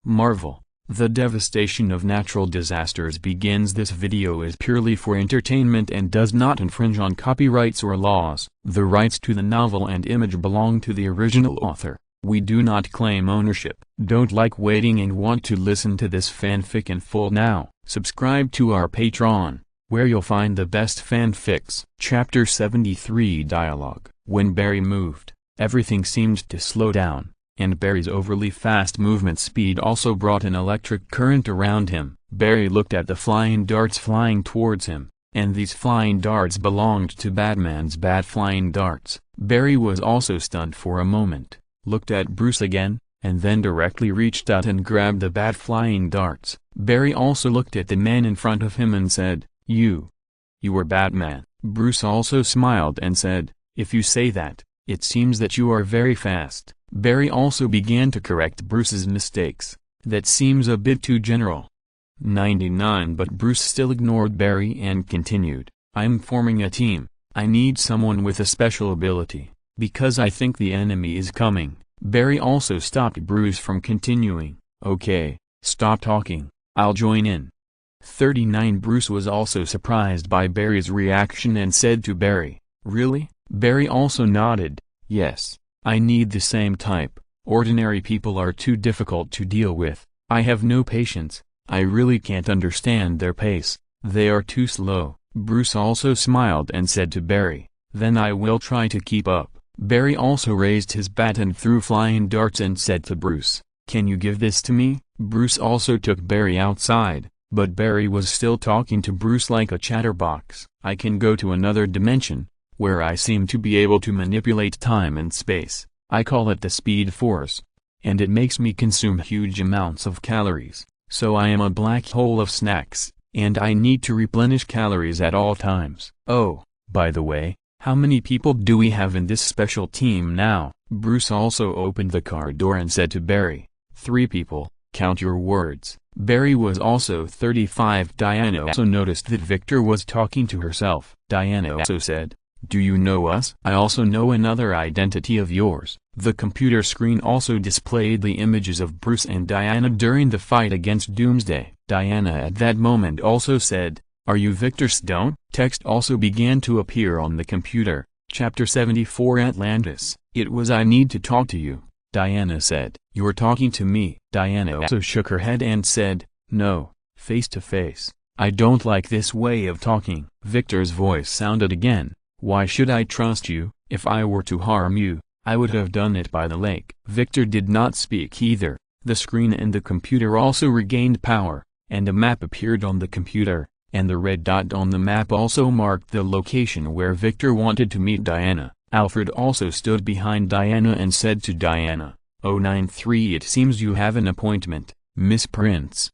Marvel. The devastation of natural disasters begins. This video is purely for entertainment and does not infringe on copyrights or laws. The rights to the novel and image belong to the original author. We do not claim ownership. Don't like waiting and want to listen to this fanfic in full now? Subscribe to our Patreon, where you'll find the best fanfics. Chapter 73 Dialogue. When Barry moved, everything seemed to slow down, and Barry's overly fast movement speed also brought an electric current around him. Barry looked at the flying darts flying towards him, and these flying darts belonged to Batman's bat flying darts. Barry was also stunned for a moment, looked at Bruce again, and then directly reached out and grabbed the bat flying darts. Barry also looked at the man in front of him and said, You are Batman." Bruce also smiled and said, "If you say that, it seems that you are very fast." Barry also began to correct Bruce's mistakes. "That seems a bit too general." 99 But Bruce still ignored Barry and continued, "I'm forming a team. I need someone with a special ability, because I think the enemy is coming." Barry also stopped Bruce from continuing. "Okay, stop talking, I'll join in." 39 Bruce was also surprised by Barry's reaction and said to Barry, "Really?" Barry also nodded, "Yes, I need the same type. Ordinary people are too difficult to deal with. I have no patience. I really can't understand their pace. They are too slow." Bruce also smiled and said to Barry, "Then I will try to keep up." Barry also raised his bat and threw flying darts and said to Bruce, "Can you give this to me?" Bruce also took Barry outside, but Barry was still talking to Bruce like a chatterbox. "I can go to another dimension, where I seem to be able to manipulate time and space. I call it the Speed Force. And it makes me consume huge amounts of calories, so I am a black hole of snacks, and I need to replenish calories at all times. Oh, by the way, how many people do we have in this special team now?" Bruce also opened the car door and said to Barry, "3 people, count your words." Barry was also 35. Diana also noticed that Victor was talking to herself. Diana also said, "Do you know us? I also know another identity of yours." The computer screen also displayed the images of Bruce and Diana during the fight against Doomsday. Diana at that moment also said, "Are you Victor Stone?" Text also began to appear on the computer. Chapter 74 Atlantis. "It was I need to talk to you," Diana said. "You're talking to me." Diana also shook her head and said, "No, face to face. I don't like this way of talking." Victor's voice sounded again, "Why should I trust you? If I were to harm you, I would have done it by the lake." Victor did not speak either. The screen and the computer also regained power, and a map appeared on the computer, and the red dot on the map also marked the location where Victor wanted to meet Diana. Alfred also stood behind Diana and said to Diana, 093 "It seems you have an appointment, Miss Prince."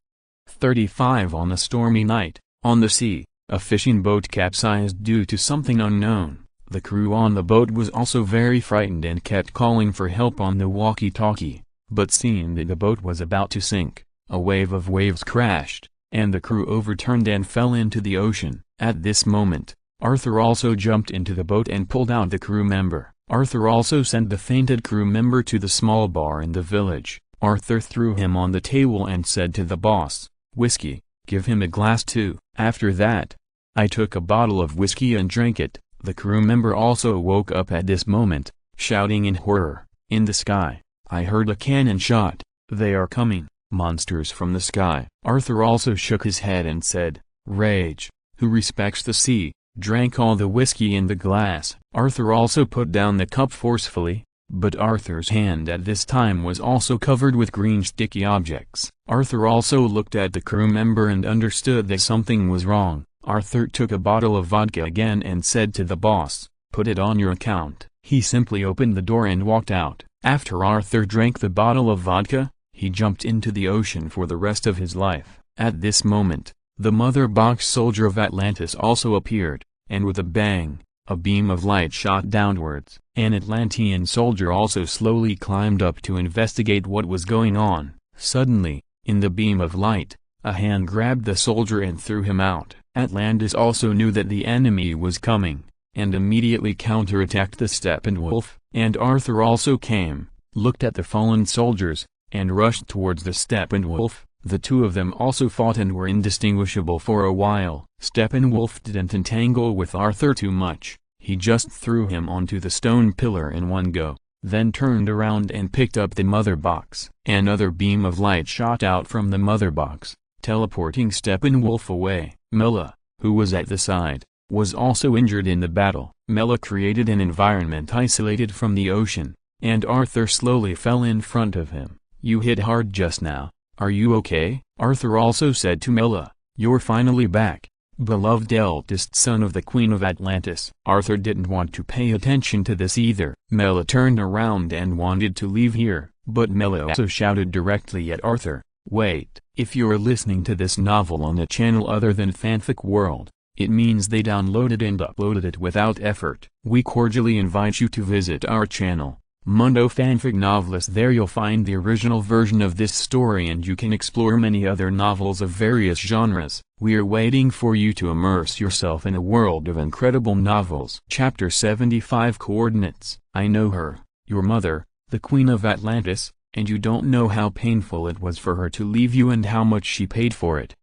35 On a stormy night, on the sea, a fishing boat capsized due to something unknown. The crew on the boat was also very frightened and kept calling for help on the walkie-talkie, but seeing that the boat was about to sink, a wave of waves crashed, and the crew overturned and fell into the ocean. At this moment, Arthur also jumped into the boat and pulled out the crew member. Arthur also sent the fainted crew member to the small bar in the village. Arthur threw him on the table and said to the boss, "Whiskey, give him a glass too." After that, I took a bottle of whiskey and drank it. The crew member also woke up at this moment, shouting in horror. In the sky, I heard a cannon shot. "They are coming, monsters from the sky." Arthur also shook his head and said, "Rage, who respects the sea?" Drank all the whiskey in the glass. Arthur also put down the cup forcefully, but Arthur's hand at this time was also covered with green sticky objects. Arthur also looked at the crew member and understood that something was wrong. Arthur took a bottle of vodka again and said to the boss, "Put it on your account." He simply opened the door and walked out. After Arthur drank the bottle of vodka, he jumped into the ocean for the rest of his life. At this moment, the mother box soldier of Atlantis also appeared, and with a bang, a beam of light shot downwards. An Atlantean soldier also slowly climbed up to investigate what was going on. Suddenly, in the beam of light, a hand grabbed the soldier and threw him out. Atlantis also knew that the enemy was coming, and immediately counterattacked the Steppenwolf. And Arthur also came, looked at the fallen soldiers, and rushed towards the Steppenwolf. The two of them also fought and were indistinguishable for a while. Steppenwolf didn't entangle with Arthur too much, he just threw him onto the stone pillar in one go, then turned around and picked up the mother box. Another beam of light shot out from the mother box, teleporting Steppenwolf away. Mela, who was at the side, was also injured in the battle. Mela created an environment isolated from the ocean, and Arthur slowly fell in front of him. "You hit hard just now. Are you okay?" Arthur also said to Mela, "You're finally back, beloved eldest son of the Queen of Atlantis." Arthur didn't want to pay attention to this either. Mela turned around and wanted to leave here, but Mela also shouted directly at Arthur, "Wait, if you're listening to this novel on a channel other than Fanfic World, it means they downloaded and uploaded it without effort. We cordially invite you to visit our channel, Mundo Fanfic Novelist. There you'll find the original version of this story and you can explore many other novels of various genres. We are waiting for you to immerse yourself in a world of incredible novels." Chapter 75 Coordinates. "I know her, your mother, the Queen of Atlantis, and you don't know how painful it was for her to leave you and how much she paid for it.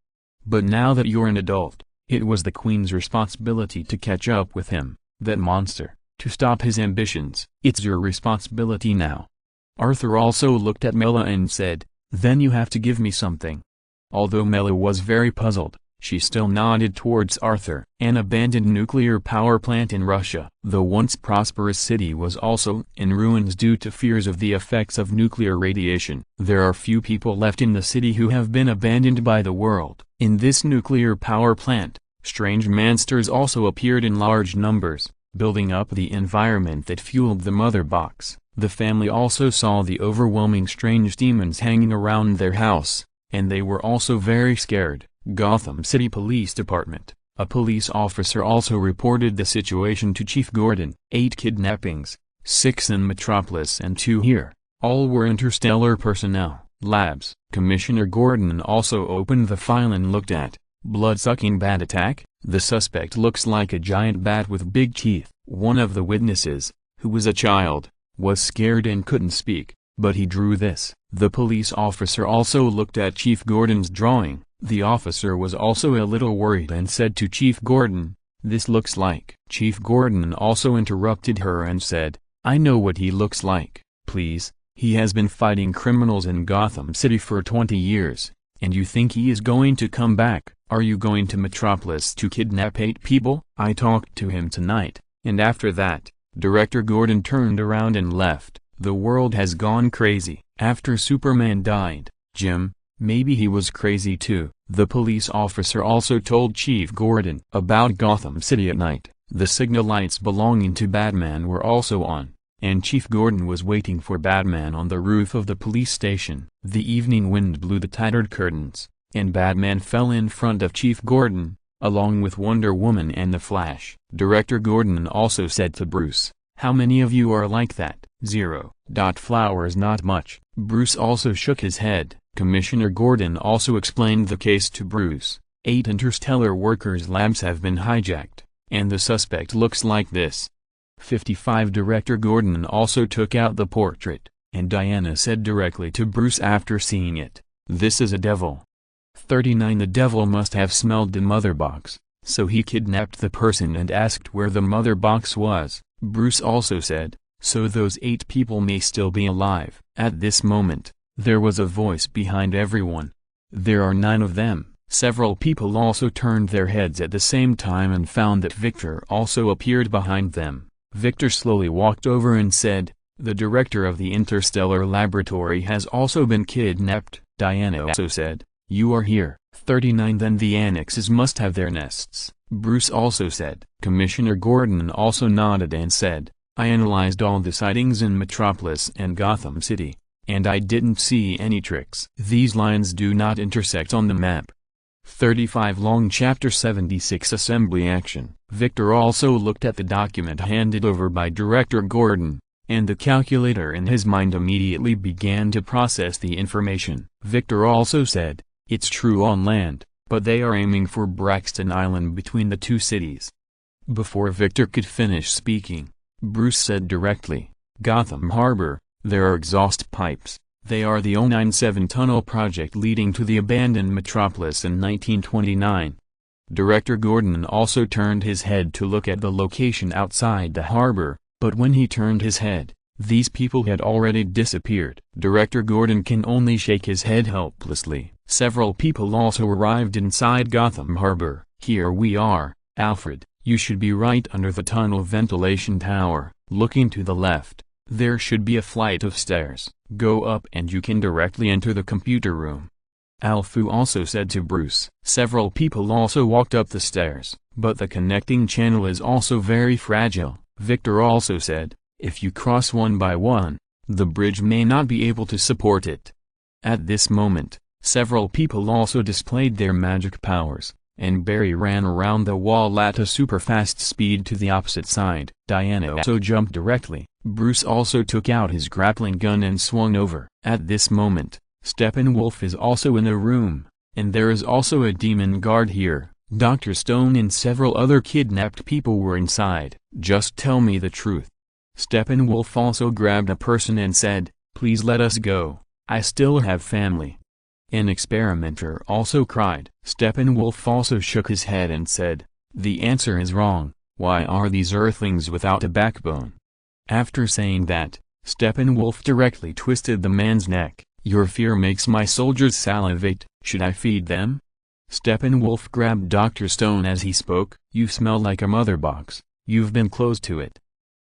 But now that you're an adult, it was the Queen's responsibility to catch up with him, that monster, to stop his ambitions. It's your responsibility now." Arthur also looked at Mela and said, "Then you have to give me something." Although Mela was very puzzled, she still nodded towards Arthur. An abandoned nuclear power plant in Russia. The once prosperous city was also in ruins due to fears of the effects of nuclear radiation. There are few people left in the city who have been abandoned by the world. In this nuclear power plant, strange monsters also appeared in large numbers, building up the environment that fueled the mother box. The family also saw the overwhelming strange demons hanging around their house, and they were also very scared. Gotham City Police Department. A police officer also reported the situation to Chief Gordon. 8 kidnappings, 6 in Metropolis and 2 here. All were interstellar personnel. Labs. Commissioner Gordon also opened the file and looked at blood-sucking bat attack. The suspect looks like a giant bat with big teeth. One of the witnesses, who was a child, was scared and couldn't speak, but he drew this. The police officer also looked at Chief Gordon's drawing. The officer was also a little worried and said to Chief Gordon, "This looks like." Chief Gordon also interrupted her and said, "I know what he looks like. Please, he has been fighting criminals in Gotham City for 20 years, and you think he is going to come back? Are you going to Metropolis to kidnap 8 people? I talked to him tonight." And after that, Director Gordon turned around and left. The world has gone crazy. After Superman died, Jim, maybe he was crazy too. The police officer also told Chief Gordon about Gotham City at night. The signal lights belonging to Batman were also on, and Chief Gordon was waiting for Batman on the roof of the police station. The evening wind blew the tattered curtains, and Batman fell in front of Chief Gordon, along with Wonder Woman and the Flash. Director Gordon also said to Bruce, "How many of you are like that?" 0. Flowers. Not much. Bruce also shook his head. Commissioner Gordon also explained the case to Bruce. 8 interstellar workers' labs have been hijacked, and the suspect looks like this. 55. Director Gordon also took out the portrait, and Diana said directly to Bruce after seeing it, "This is a devil." 39. The devil must have smelled the mother box, so he kidnapped the person and asked where the mother box was. Bruce also said, "So those 8 people may still be alive." At this moment, there was a voice behind everyone. "There are 9 of them." Several people also turned their heads at the same time and found that Victor also appeared behind them. Victor slowly walked over and said, "The director of the Interstellar Laboratory has also been kidnapped." Diana also said, "You are here." 39. Then the annexes must have their nests. Bruce also said. Commissioner Gordon also nodded and said, "I analyzed all the sightings in Metropolis and Gotham City, and I didn't see any tricks. These lines do not intersect on the map." 35. Long Chapter 76 Assembly Action. Victor also looked at the document handed over by Director Gordon, and the calculator in his mind immediately began to process the information. Victor also said, "It's true on land, but they are aiming for Braxton Island between the 2 cities." Before Victor could finish speaking, Bruce said directly, "Gotham Harbor, there are exhaust pipes. They are the 097 tunnel project leading to the abandoned metropolis in 1929. Director Gordon also turned his head to look at the location outside the harbor, but when he turned his head, these people had already disappeared. Director Gordon can only shake his head helplessly. Several people also arrived inside Gotham Harbor. Here we are, Alfred. You should be right under the tunnel ventilation tower, looking to the left. There should be a flight of stairs. Go up and you can directly enter the computer room. Alfu also said to Bruce. Several people also walked up the stairs, but the connecting channel is also very fragile. Victor also said, if you cross one by one, the bridge may not be able to support it. At this moment, several people also displayed their magic powers, and Barry ran around the wall at a super fast speed to the opposite side. Diana also jumped directly. Bruce also took out his grappling gun and swung over. At this moment, Steppenwolf is also in the room, and there is also a demon guard here. Dr. Stone and several other kidnapped people were inside. Just tell me the truth. Steppenwolf also grabbed a person and said, please let us go, I still have family. An experimenter also cried. Steppenwolf also shook his head and said, the answer is wrong. Why are these earthlings without a backbone? After saying that, Steppenwolf directly twisted the man's neck. Your fear makes my soldiers salivate. Should I feed them? Steppenwolf grabbed Dr. Stone as he spoke. You smell like a mother box. You've been close to it.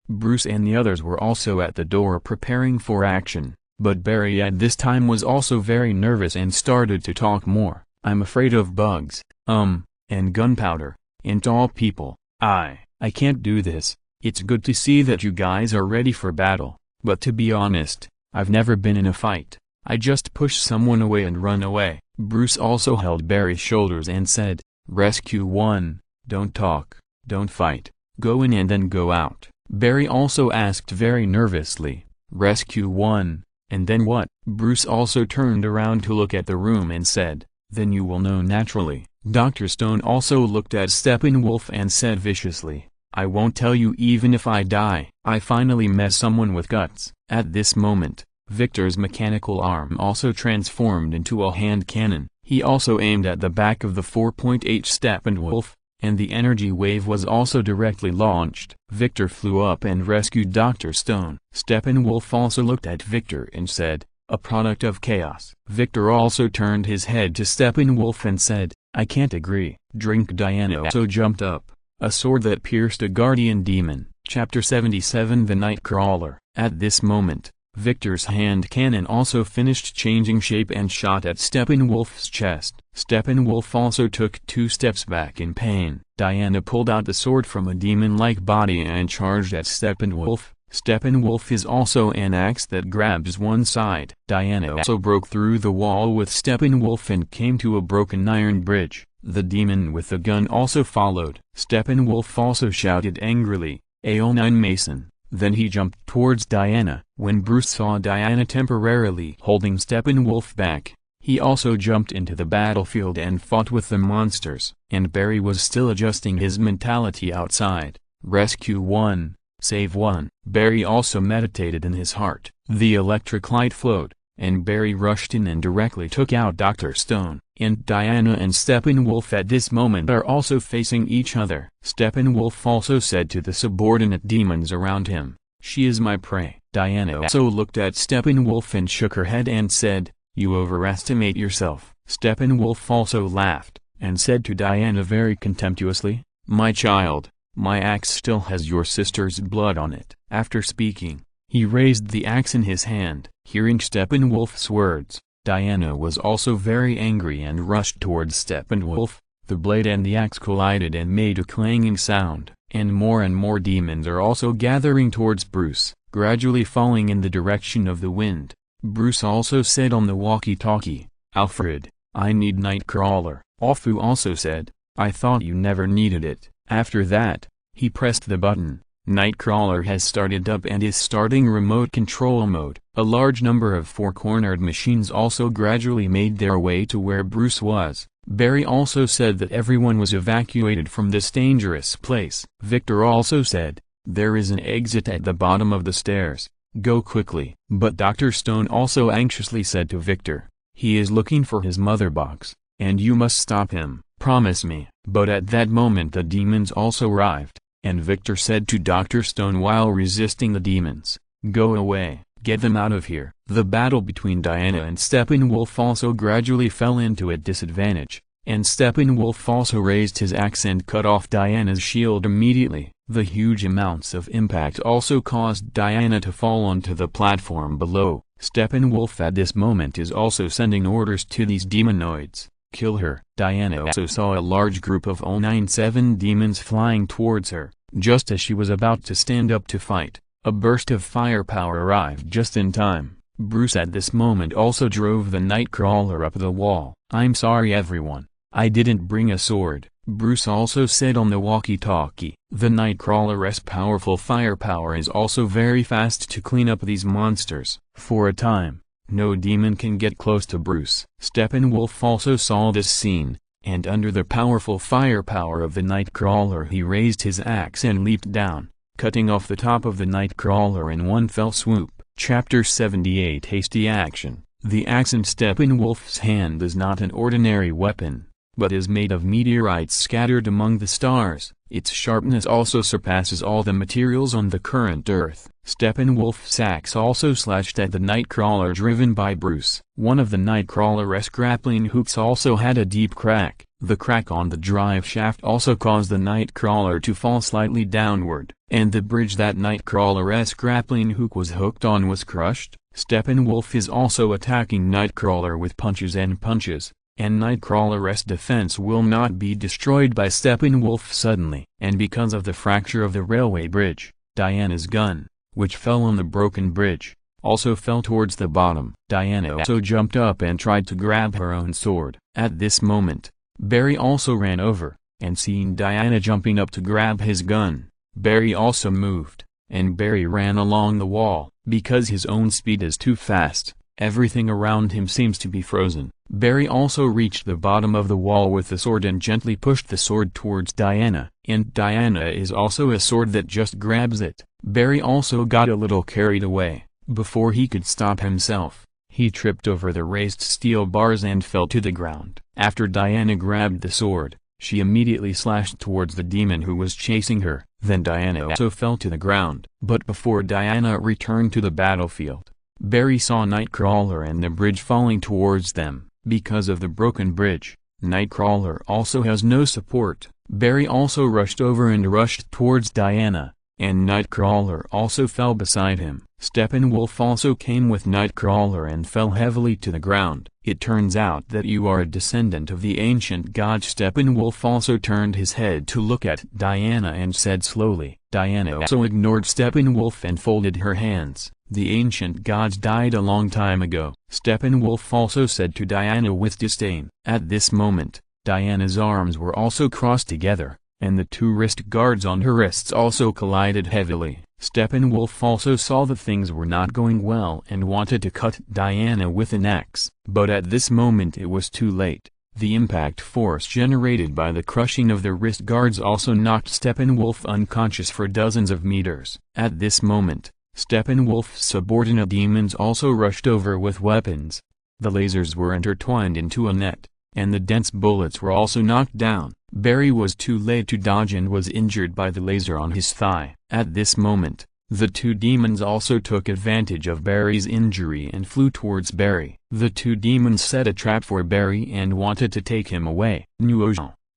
Bruce and the others were also at the door preparing for action, but Barry at this time was also very nervous and started to talk more. I'm afraid of bugs, and gunpowder, and tall people. I can't do this. It's good to see that you guys are ready for battle, but to be honest, I've never been in a fight. I just push someone away and run away. Bruce also held Barry's shoulders and said, Rescue 1, don't talk, don't fight, go in and then go out. Barry also asked very nervously, Rescue 1, and then what? Bruce also turned around to look at the room and said, then you will know naturally. Dr. Stone also looked at Steppenwolf and said viciously, I won't tell you even if I die. I finally met someone with guts. At this moment, Victor's mechanical arm also transformed into a hand cannon. He also aimed at the back of the 4.8 Steppenwolf, and the energy wave was also directly launched. Victor flew up and rescued Dr. Stone. Steppenwolf also looked at Victor and said, a product of chaos. Victor also turned his head to Steppenwolf and said, I can't agree. Drink. Diana also jumped up. A sword that pierced a guardian demon. Chapter 77. The Nightcrawler. At this moment, Victor's hand cannon also finished changing shape and shot at Steppenwolf's chest. Steppenwolf also took 2 steps back in pain. Diana pulled out the sword from a demon-like body and charged at Steppenwolf. Steppenwolf is also an axe that grabs one side. Diana also broke through the wall with Steppenwolf and came to a broken iron bridge. The demon with the gun also followed. Steppenwolf also shouted angrily, "Aeonine Mason." Then he jumped towards Diana. When Bruce saw Diana temporarily holding Steppenwolf back, he also jumped into the battlefield and fought with the monsters. And Barry was still adjusting his mentality outside. Rescue 1, save 1. Barry also meditated in his heart. The electric light flowed, and Barry rushed in and directly took out Dr. Stone. And Diana and Steppenwolf at this moment are also facing each other. Steppenwolf also said to the subordinate demons around him, "She is my prey." Diana also looked at Steppenwolf and shook her head and said, "You overestimate yourself." Steppenwolf also laughed, and said to Diana very contemptuously, "My child, my axe still has your sister's blood on it." After speaking, he raised the axe in his hand. Hearing Steppenwolf's words, Diana was also very angry and rushed towards Steppenwolf. The blade and the axe collided and made a clanging sound, and more demons are also gathering towards Bruce, gradually falling in the direction of the wind. Bruce also said on the walkie-talkie, "Alfred, I need Nightcrawler." Alfu also said, "I thought you never needed it." After that, he pressed the button. Nightcrawler has started up and is starting remote control mode. A large number of four-cornered machines also gradually made their way to where Bruce was. Barry also said that everyone was evacuated from this dangerous place. Victor also said, "There is an exit at the bottom of the stairs. Go quickly. But Dr. Stone also anxiously said to Victor, he is looking for his mother box, and you must stop him, promise me. But at that moment the demons also arrived, and Victor said to Dr. Stone while resisting the demons, go away, get them out of here. The battle between Diana and Steppenwolf also gradually fell into a disadvantage, and Steppenwolf also raised his axe and cut off Diana's shield immediately. The huge amounts of impact also caused Diana to fall onto the platform below. Steppenwolf at this moment is also sending orders to these demonoids, kill her. Diana also saw a large group of 097 demons flying towards her. Just as she was about to stand up to fight, a burst of firepower arrived just in time. Bruce at this moment also drove the Nightcrawler up the wall. I'm sorry everyone, I didn't bring a sword, Bruce also said on the walkie-talkie. The Nightcrawler's powerful firepower is also very fast to clean up these monsters. For a time, no demon can get close to Bruce. Steppenwolf also saw this scene, and under the powerful firepower of the Nightcrawler he raised his axe and leaped down, cutting off the top of the Nightcrawler in one fell swoop. Chapter 78 Hasty Action. The axe in Steppenwolf's hand is not an ordinary weapon, but is made of meteorites scattered among the stars. Its sharpness also surpasses all the materials on the current Earth. Steppenwolf's axe also slashed at the Nightcrawler driven by Bruce. One of the Nightcrawler's grappling hooks also had a deep crack. The crack on the drive shaft also caused the Nightcrawler to fall slightly downward, and the bridge that Nightcrawler's grappling hook was hooked on was crushed. Steppenwolf is also attacking Nightcrawler with punches, and Nightcrawler's defense will not be destroyed by Steppenwolf suddenly. And because of the fracture of the railway bridge, Diana's gun, which fell on the broken bridge, also fell towards the bottom. Diana also jumped up and tried to grab her own sword. At this moment, Barry also ran over, and seeing Diana jumping up to grab his gun, Barry also moved, and Barry ran along the wall. Because his own speed is too fast, everything around him seems to be frozen. Barry also reached the bottom of the wall with the sword and gently pushed the sword towards Diana. And Diana is also a sword that just grabs it. Barry also got a little carried away. Before he could stop himself, he tripped over the raised steel bars and fell to the ground. After Diana grabbed the sword, she immediately slashed towards the demon who was chasing her. Then Diana also fell to the ground. But before Diana returned to the battlefield, Barry saw Nightcrawler and the bridge falling towards them. Because of the broken bridge, Nightcrawler also has no support. Barry also rushed over and rushed towards Diana, and Nightcrawler also fell beside him. Steppenwolf also came with Nightcrawler and fell heavily to the ground. It turns out that you are a descendant of the ancient god. Steppenwolf also turned his head to look at Diana and said slowly. Diana also ignored Steppenwolf and folded her hands. The ancient gods died a long time ago. Steppenwolf also said to Diana with disdain. At this moment, Diana's arms were also crossed together, and the two wrist guards on her wrists also collided heavily. Steppenwolf also saw that things were not going well and wanted to cut Diana with an axe. But at this moment it was too late. The impact force generated by the crushing of the wrist guards also knocked Steppenwolf unconscious for dozens of meters. At this moment, Steppenwolf's subordinate demons also rushed over with weapons. The lasers were intertwined into a net, and the dense bullets were also knocked down. Barry was too late to dodge and was injured by the laser on his thigh. At this moment, the two demons also took advantage of Barry's injury and flew towards Barry. The two demons set a trap for Barry and wanted to take him away.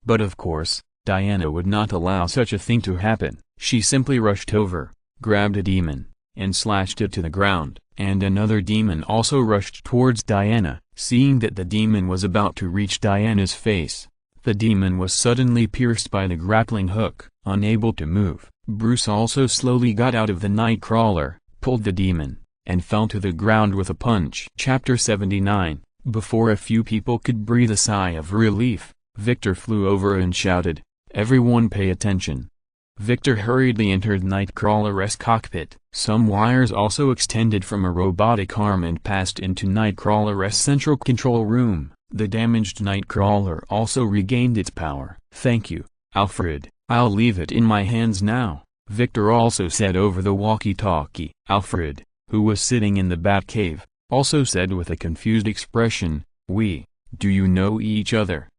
But of course, Diana would not allow such a thing to happen. She simply rushed over, grabbed a demon, and slashed it to the ground. And another demon also rushed towards Diana. Seeing that the demon was about to reach Diana's face, the demon was suddenly pierced by the grappling hook. Unable to move, Bruce also slowly got out of the Nightcrawler, pulled the demon, and fell to the ground with a punch. Chapter 79. Before a few people could breathe a sigh of relief, Victor flew over and shouted, "Everyone pay attention." Victor hurriedly entered Nightcrawler's cockpit. Some wires also extended from a robotic arm and passed into Nightcrawler's central control room. The damaged Nightcrawler also regained its power. "Thank you, Alfred. I'll leave it in my hands now," Victor also said over the walkie-talkie. Alfred, who was sitting in the Batcave, also said with a confused expression, do you know each other?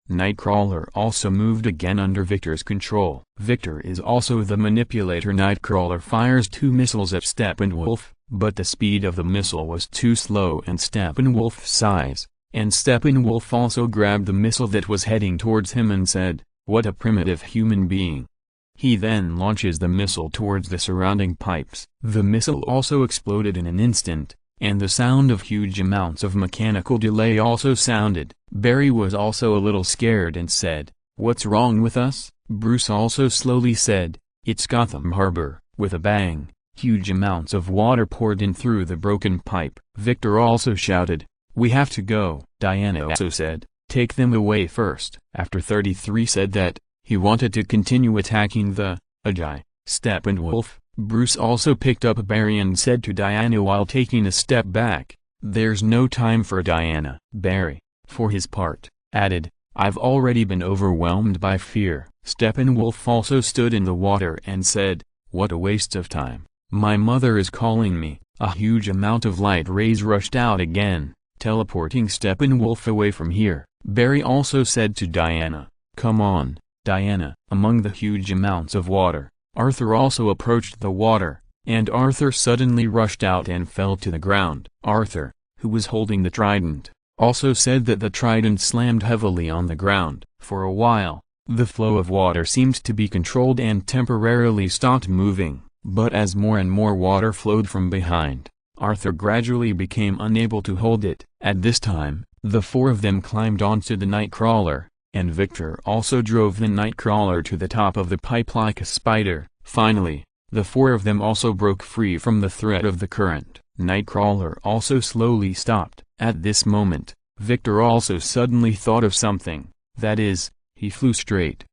Nightcrawler also moved again under Victor's control. Victor is also the manipulator. Nightcrawler fires 2 missiles at Steppenwolf, but the speed of the missile was too slow and Steppenwolf's size, and Steppenwolf also grabbed the missile that was heading towards him and said, "What a primitive human being." He then launches the missile towards the surrounding pipes. The missile also exploded in an instant, and the sound of huge amounts of mechanical delay also sounded. Barry was also a little scared and said, "What's wrong with us?" Bruce also slowly said, "It's Gotham Harbor." With a bang, huge amounts of water poured in through the broken pipe. Victor also shouted, "We have to go." Diana also said, "Take them away first." After 33 said that, he wanted to continue attacking the Ajay, Steppenwolf. Bruce also picked up Barry and said to Diana while taking a step back, "There's no time for Diana." Barry, for his part, added, "I've already been overwhelmed by fear." Steppenwolf also stood in the water and said, "What a waste of time. My mother is calling me." A huge amount of light rays rushed out again, teleporting Steppenwolf away from here. Barry also said to Diana, "Come on, Diana." Among the huge amounts of water, Arthur also approached the water, and Arthur suddenly rushed out and fell to the ground. Arthur, who was holding the trident, also said that the trident slammed heavily on the ground. For a while, the flow of water seemed to be controlled and temporarily stopped moving, but as more and more water flowed from behind, Arthur gradually became unable to hold it. At this time, the 4 of them climbed onto the Nightcrawler, and Victor also drove the Nightcrawler to the top of the pipe like a spider. Finally, the 4 of them also broke free from the threat of the current. Nightcrawler also slowly stopped. At this moment, Victor also suddenly thought of something, that is, he flew straight.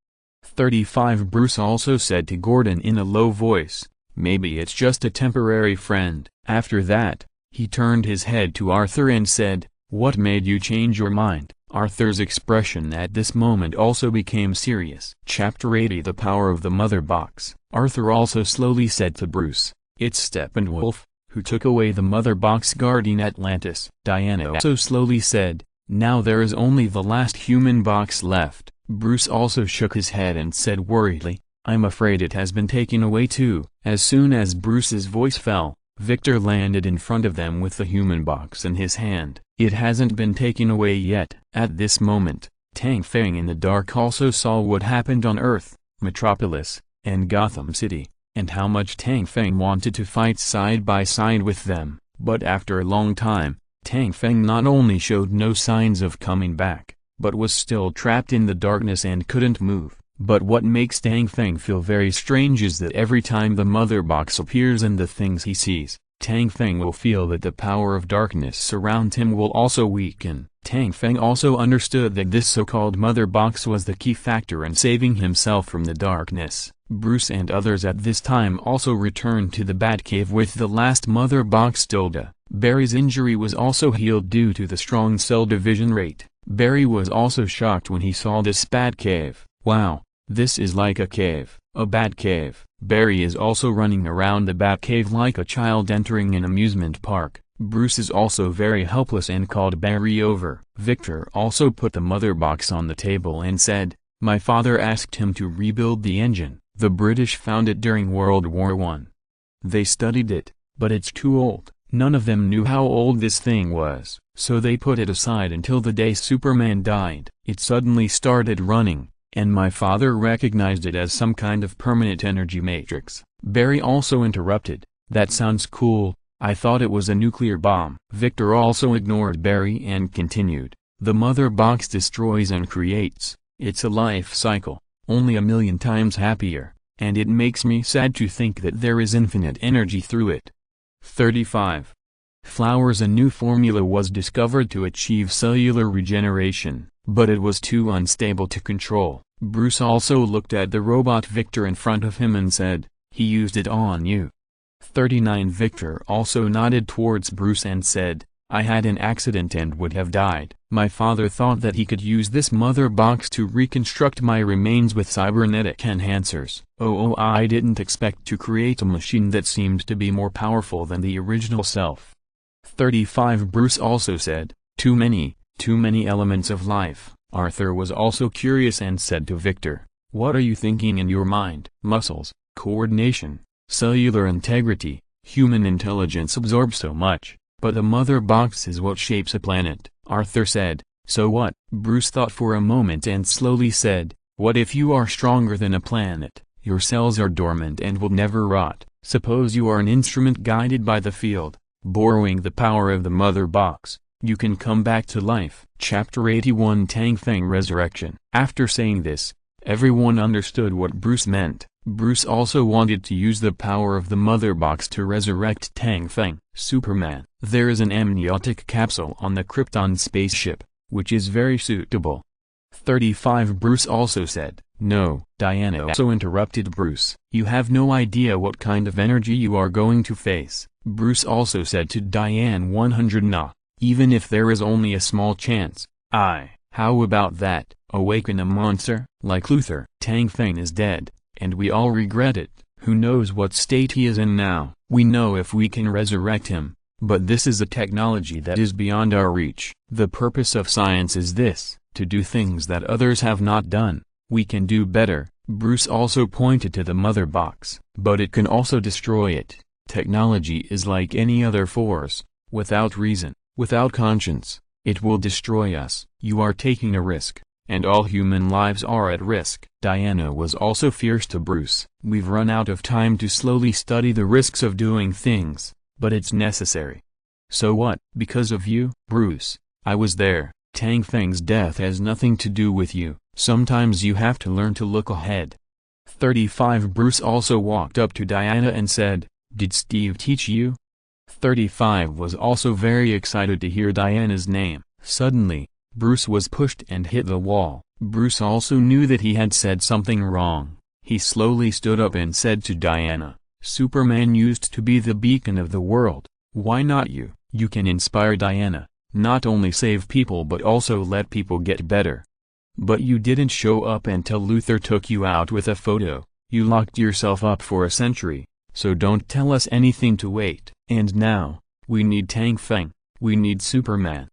35 Bruce also said to Gordon in a low voice, "Maybe it's just a temporary friend." After that, he turned his head to Arthur and said, "What made you change your mind?" Arthur's expression at this moment also became serious. Chapter 80 The Power of the Mother Box. Arthur also slowly said to Bruce, "It's Steppenwolf, who took away the Mother Box guarding Atlantis." Diana also slowly said, "Now there is only the last human box left." Bruce also shook his head and said worriedly, "I'm afraid it has been taken away too." As soon as Bruce's voice fell, Victor landed in front of them with the human box in his hand. "It hasn't been taken away yet." At this moment, Tang Feng in the dark also saw what happened on Earth, Metropolis, and Gotham City, and how much Tang Feng wanted to fight side by side with them. But after a long time, Tang Feng not only showed no signs of coming back, but was still trapped in the darkness and couldn't move. But what makes Tang Feng feel very strange is that every time the Mother Box appears in the things he sees, Tang Feng will feel that the power of darkness surround him will also weaken. Tang Feng also understood that this so-called Mother Box was the key factor in saving himself from the darkness. Bruce and others at this time also returned to the Batcave with the last Mother Box Tilda. Barry's injury was also healed due to the strong cell division rate. Barry was also shocked when he saw this Batcave. Wow, this is like a cave, a Batcave. Barry is also running around the Batcave like a child entering an amusement park. Bruce is also very helpless and called Barry over. Victor also put the Mother Box on the table and said, "My father asked him to rebuild the engine. The British found it during World War I. They studied it, but it's too old. None of them knew how old this thing was, so they put it aside until the day Superman died. It suddenly started running, and my father recognized it as some kind of permanent energy matrix." Barry also interrupted, "That sounds cool. I thought it was a nuclear bomb." Victor also ignored Barry and continued, "The Mother Box destroys and creates. It's a life cycle, only a million times happier, and it makes me sad to think that there is infinite energy through it." 35. Flowers. A new formula was discovered to achieve cellular regeneration, but it was too unstable to control. Bruce also looked at the robot Victor in front of him and said, "He used it on you." 39. Victor also nodded towards Bruce and said, I had an accident and would have died. My father thought that he could use this mother box to reconstruct my remains with cybernetic enhancers. Oh, I didn't expect to create a machine that seemed to be more powerful than the original self. 35 Bruce also said, too many elements of life. Arthur was also curious and said to Victor, what are you thinking in your mind? Muscles, coordination, cellular integrity, human intelligence absorbs so much, but the mother box is what shapes a planet, Arthur said. So what? Bruce thought for a moment and slowly said, what if you are stronger than a planet? Your cells are dormant and will never rot. Suppose you are an instrument guided by the field, borrowing the power of the mother box. You can come back to life. Chapter 81 Tang Feng Resurrection. After saying this, everyone understood what Bruce meant. Bruce also wanted to use the power of the mother box to resurrect Tang Feng. Superman. There is an amniotic capsule on the Krypton spaceship, which is very suitable. 35 Bruce also said, no. Diana also interrupted Bruce. You have no idea what kind of energy you are going to face. Bruce also said to Diane 100 nah. Even if there is only a small chance. How about that? Awaken a monster? Like Luther. Tang Feng is dead, and we all regret it. Who knows what state he is in now? We know if we can resurrect him, but this is a technology that is beyond our reach. The purpose of science is this, to do things that others have not done. We can do better. Bruce also pointed to the mother box. But it can also destroy it. Technology is like any other force, without reason, without conscience. It will destroy us. You are taking a risk, and all human lives are at risk. Diana was also fierce to Bruce. We've run out of time to slowly study the risks of doing things, but it's necessary. So what? Because of you? Bruce, I was there. Tang Feng's death has nothing to do with you. Sometimes you have to learn to look ahead. 35 Bruce also walked up to Diana and said, did Steve teach you? 35 was also very excited to hear Diana's name. Suddenly, Bruce was pushed and hit the wall. Bruce also knew that he had said something wrong. He slowly stood up and said to Diana, Superman used to be the beacon of the world. Why not you? You can inspire Diana, not only save people but also let people get better. But you didn't show up until Luther took you out with a photo. You locked yourself up for a century, so don't tell us anything to wait. And now, we need Tang Feng. We need Superman.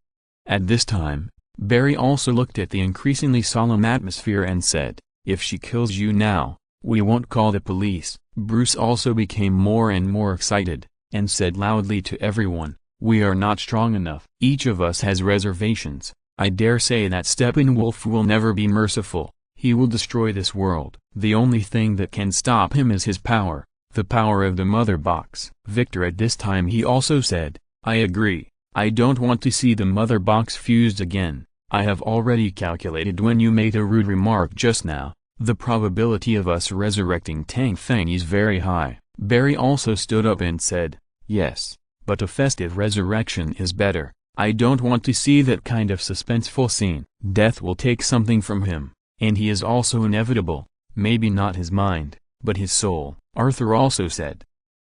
At this time, Barry also looked at the increasingly solemn atmosphere and said, if she kills you now, we won't call the police. Bruce also became more and more excited, and said loudly to everyone, we are not strong enough. Each of us has reservations. I dare say that Steppenwolf will never be merciful. He will destroy this world. The only thing that can stop him is his power, the power of the mother box. Victor at this time he also said, I agree. I don't want to see the mother box fused again. I have already calculated when you made a rude remark just now. The probability of us resurrecting Tang Feng is very high. Barry also stood up and said, yes, but a festive resurrection is better. I don't want to see that kind of suspenseful scene. Death will take something from him, and he is also inevitable, maybe not his mind, but his soul. Arthur also said.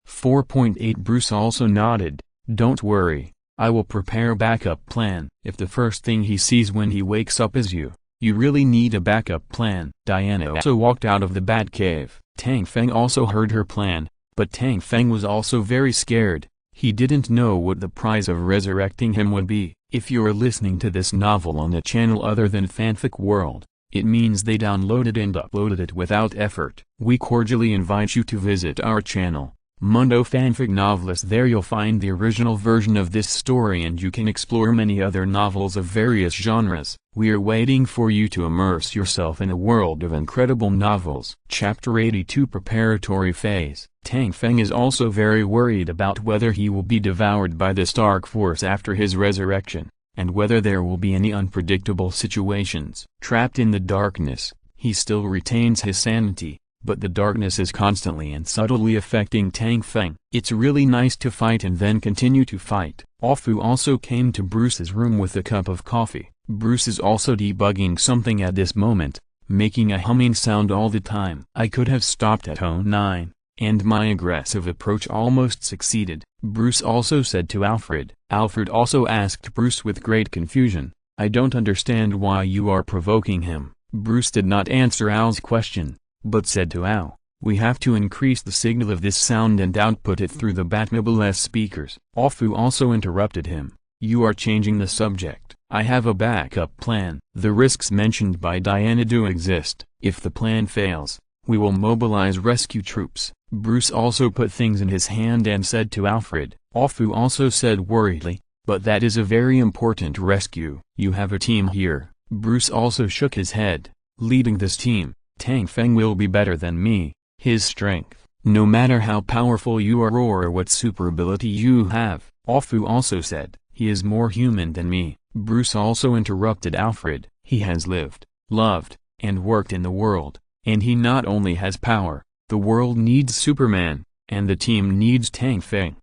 4.8 Bruce also nodded, don't worry, I will prepare a backup plan. If the first thing he sees when he wakes up is you really need a backup plan. Diana also walked out of the Batcave. Tang Feng also heard her plan, but Tang Feng was also very scared. He didn't know what the price of resurrecting him would be. If you're listening to this novel on a channel other than Fanfic World, it means they downloaded and uploaded it without effort. We cordially invite you to visit our channel, Mundo Fanfic Novelist. There you'll find the original version of this story and you can explore many other novels of various genres. We're waiting for you to immerse yourself in a world of incredible novels. Chapter 82 Preparatory Phase. Tang Feng is also very worried about whether he will be devoured by the Stark Force after his resurrection, and whether there will be any unpredictable situations. Trapped in the darkness, he still retains his sanity, but the darkness is constantly and subtly affecting Tang Feng. It's really nice to fight and then continue to fight. Afu also came to Bruce's room with a cup of coffee. Bruce is also debugging something at this moment, making a humming sound all the time. I could have stopped at 09. And my aggressive approach almost succeeded. Bruce also said to Alfred. Alfred also asked Bruce with great confusion, "I don't understand why you are provoking him." Bruce did not answer Al's question, but said to Al, "We have to increase the signal of this sound and output it through the Batmobile's speakers." Afu also interrupted him, "You are changing the subject. I have a backup plan." The risks mentioned by Diana do exist. If the plan fails, we will mobilize rescue troops. Bruce also put things in his hand and said to Alfred. Afu also said worriedly, "But that is a very important rescue. You have a team here." Bruce also shook his head. "Leading this team, Tang Feng will be better than me. His strength, no matter how powerful you are or what super ability you have," Afu also said, "he is more human than me." Bruce also interrupted Alfred. "He has lived, loved, and worked in the world, and he not only has power, the world needs Superman, and the team needs Tang Feng."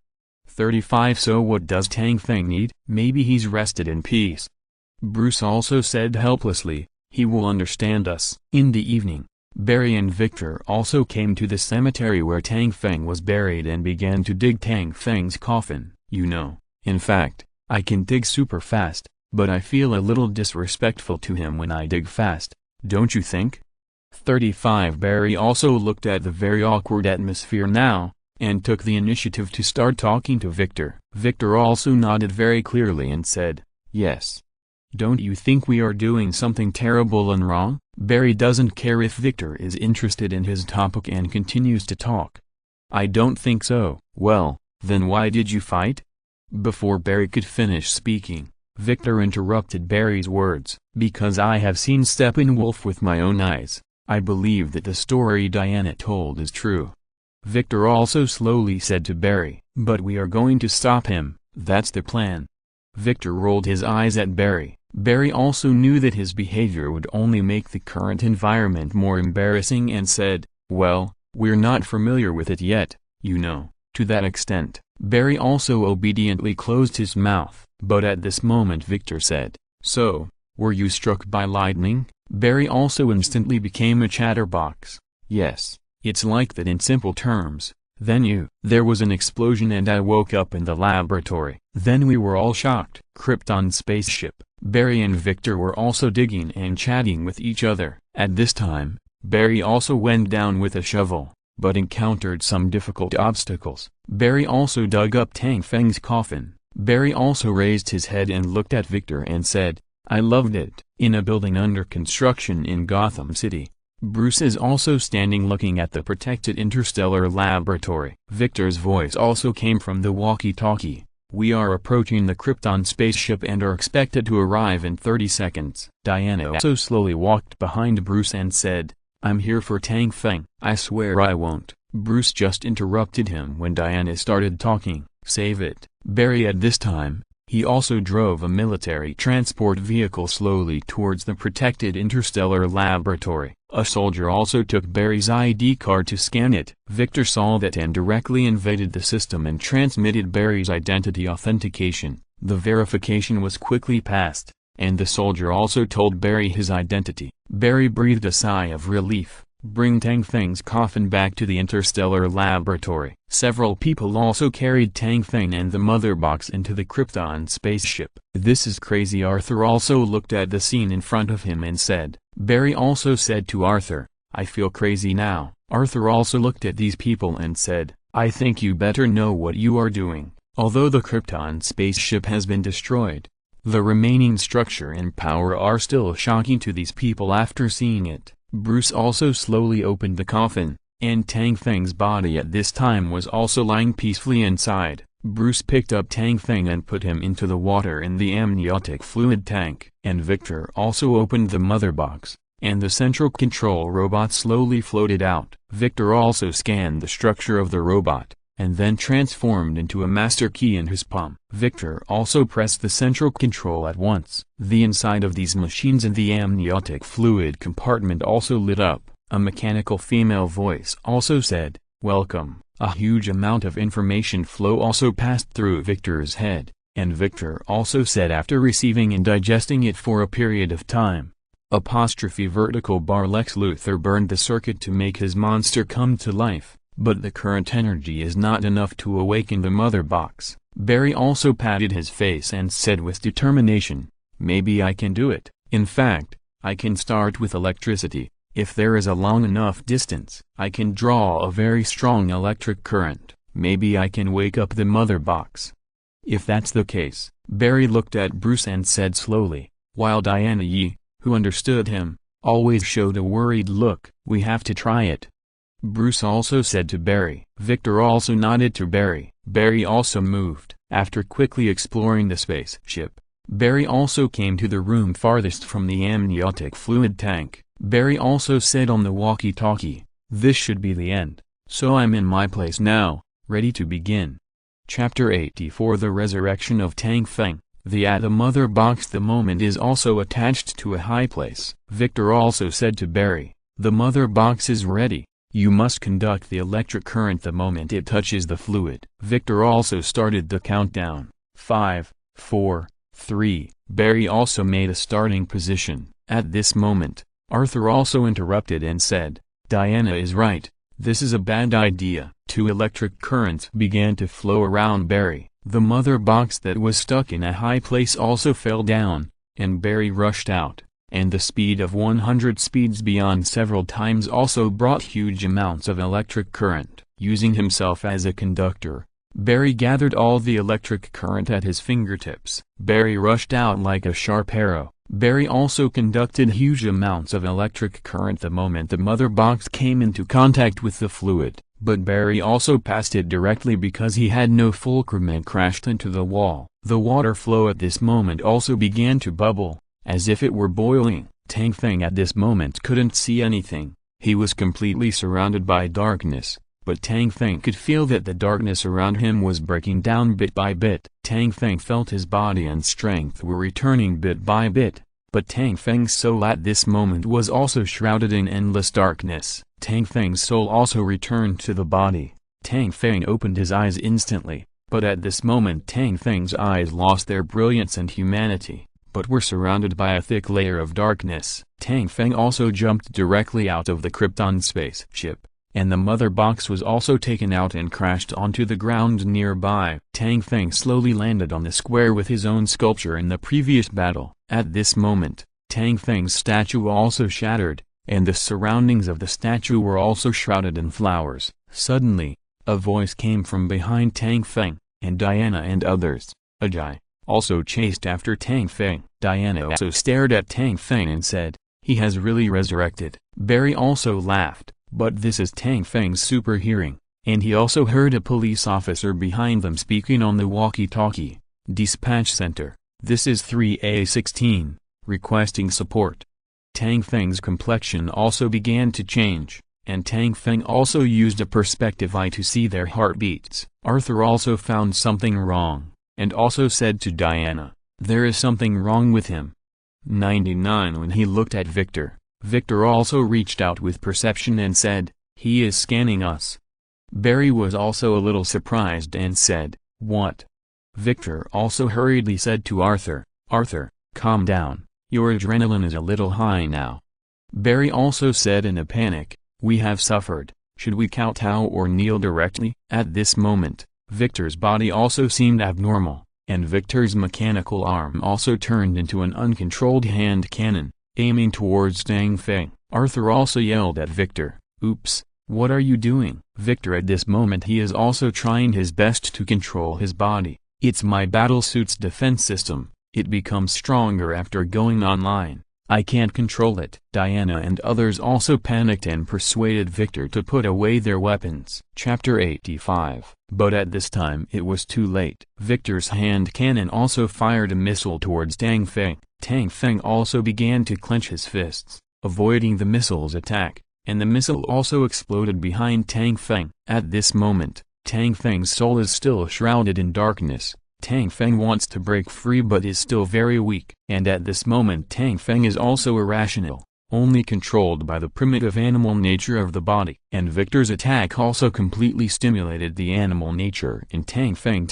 35 So what does Tang Feng need? Maybe he's rested in peace. Bruce also said helplessly, "He will understand us." In the evening, Barry and Victor also came to the cemetery where Tang Feng was buried and began to dig Tang Feng's coffin. "You know, in fact, I can dig super fast, but I feel a little disrespectful to him when I dig fast, don't you think?" 35 Barry also looked at the very awkward atmosphere now, and took the initiative to start talking to Victor. Victor also nodded very clearly and said, "Yes. Don't you think we are doing something terrible and wrong?" Barry doesn't care if Victor is interested in his topic and continues to talk. "I don't think so." "Well, then why did you fight?" Before Barry could finish speaking, Victor interrupted Barry's words. "Because I have seen Steppenwolf with my own eyes, I believe that the story Diana told is true." Victor also slowly said to Barry, "But we are going to stop him, that's the plan." Victor rolled his eyes at Barry. Barry also knew that his behavior would only make the current environment more embarrassing and said, "Well, we're not familiar with it yet, you know." To that extent, Barry also obediently closed his mouth. But at this moment Victor said, "So, were you struck by lightning?" Barry also instantly became a chatterbox. "Yes, it's like that in simple terms. Then there was an explosion and I woke up in the laboratory. Then we were all shocked." Krypton spaceship. Barry and Victor were also digging and chatting with each other. At this time, Barry also went down with a shovel, but encountered some difficult obstacles. Barry also dug up Tang Feng's coffin. Barry also raised his head and looked at Victor and said, "I loved it." In a building under construction in Gotham City, Bruce is also standing looking at the protected interstellar laboratory. Victor's voice also came from the walkie-talkie. "We are approaching the Krypton spaceship and are expected to arrive in 30 seconds. Diana also slowly walked behind Bruce and said, "I'm here for Tang Feng." "I swear I won't." Bruce just interrupted him when Diana started talking. "Save it." Barry at this time, he also drove a military transport vehicle slowly towards the protected interstellar laboratory. A soldier also took Barry's ID card to scan it. Victor saw that and directly invaded the system and transmitted Barry's identity authentication. The verification was quickly passed, and the soldier also told Barry his identity. Barry breathed a sigh of relief. Bring Tang Feng's coffin back to the interstellar laboratory. Several people also carried Tang Feng and the mother box into the Krypton spaceship. "This is crazy." Arthur also looked at the scene in front of him and said. Barry also said to Arthur, "I feel crazy now." Arthur also looked at these people and said, "I think you better know what you are doing." Although the Krypton spaceship has been destroyed, the remaining structure and power are still shocking to these people after seeing it. Bruce also slowly opened the coffin, and Tang Feng's body at this time was also lying peacefully inside. Bruce picked up Tang Feng and put him into the water in the amniotic fluid tank. And Victor also opened the mother box, and the central control robot slowly floated out. Victor also scanned the structure of the robot, and then transformed into a master key in his palm. Victor also pressed the central control at once. The inside of these machines and the amniotic fluid compartment also lit up. A mechanical female voice also said, "Welcome." A huge amount of information flow also passed through Victor's head, and Victor also said after receiving and digesting it for a period of time. Apostrophe vertical bar Lex Luthor burned the circuit to make his monster come to life. But the current energy is not enough to awaken the mother box. Barry also patted his face and said with determination, "Maybe I can do it. In fact, I can start with electricity. If there is a long enough distance, I can draw a very strong electric current. Maybe I can wake up the mother box." If that's the case, Barry looked at Bruce and said slowly, while Diana Yi, who understood him, always showed a worried look, "We have to try it." Bruce also said to Barry. Victor also nodded to Barry. Barry also moved. After quickly exploring the spaceship, Barry also came to the room farthest from the amniotic fluid tank. Barry also said on the walkie-talkie, "This should be the end, so I'm in my place now, ready to begin." Chapter 84 The Resurrection of Tang Feng. The mother box. The moment is also attached to a high place. Victor also said to Barry, "The mother box is ready. You must conduct the electric current the moment it touches the fluid." Victor also started the countdown. 5, 4, 3. Barry also made a starting position. At this moment, Arthur also interrupted and said, "Diana is right. This is a bad idea." 2 electric currents began to flow around Barry. The mother box that was stuck in a high place also fell down, and Barry rushed out, and the speed of 100 speeds beyond several times also brought huge amounts of electric current. Using himself as a conductor, Barry gathered all the electric current at his fingertips. Barry rushed out like a sharp arrow. Barry also conducted huge amounts of electric current the moment the mother box came into contact with the fluid, but Barry also passed it directly because he had no fulcrum and crashed into the wall. The water flow at this moment also began to bubble, as if it were boiling. Tang Feng at this moment couldn't see anything. He was completely surrounded by darkness, but Tang Feng could feel that the darkness around him was breaking down bit by bit. Tang Feng felt his body and strength were returning bit by bit, but Tang Feng's soul at this moment was also shrouded in endless darkness. Tang Feng's soul also returned to the body. Tang Feng opened his eyes instantly, but at this moment Tang Feng's eyes lost their brilliance and humanity, but were surrounded by a thick layer of darkness. Tang Feng also jumped directly out of the Krypton spaceship, and the mother box was also taken out and crashed onto the ground nearby. Tang Feng slowly landed on the square with his own sculpture in the previous battle. At this moment, Tang Feng's statue also shattered, and the surroundings of the statue were also shrouded in flowers. Suddenly, a voice came from behind Tang Feng, and Diana and others, Ajay, also chased after Tang Feng. Diana also stared at Tang Feng and said, "He has really resurrected." Barry also laughed. But this is Tang Feng's super hearing, and he also heard a police officer behind them speaking on the walkie-talkie. "Dispatch center, this is 3A16, requesting support." Tang Feng's complexion also began to change, and Tang Feng also used a perspective eye to see their heartbeats. Arthur also found something wrong, and also said to Diana, "There is something wrong with him." 99 When he looked at Victor, Victor also reached out with perception and said, "He is scanning us." Barry was also a little surprised and said, "What?" Victor also hurriedly said to Arthur, "Arthur, calm down, your adrenaline is a little high now." Barry also said in a panic, "We have suffered, should we kowtow or kneel directly?" At this moment, Victor's body also seemed abnormal, and Victor's mechanical arm also turned into an uncontrolled hand cannon, aiming towards Tang Feng. Arthur also yelled at Victor, "Oops, what are you doing?" Victor at this moment he is also trying his best to control his body. "It's my battlesuit's defense system, it becomes stronger after going online. I can't control it." Diana and others also panicked and persuaded Victor to put away their weapons. Chapter 85. But at this time it was too late. Victor's hand cannon also fired a missile towards Tang Feng. Tang Feng also began to clench his fists, avoiding the missile's attack, and the missile also exploded behind Tang Feng. At this moment, Tang Feng's soul is still shrouded in darkness. Tang Feng wants to break free but is still very weak. And at this moment Tang Feng is also irrational, only controlled by the primitive animal nature of the body. And Victor's attack also completely stimulated the animal nature in Tang Feng.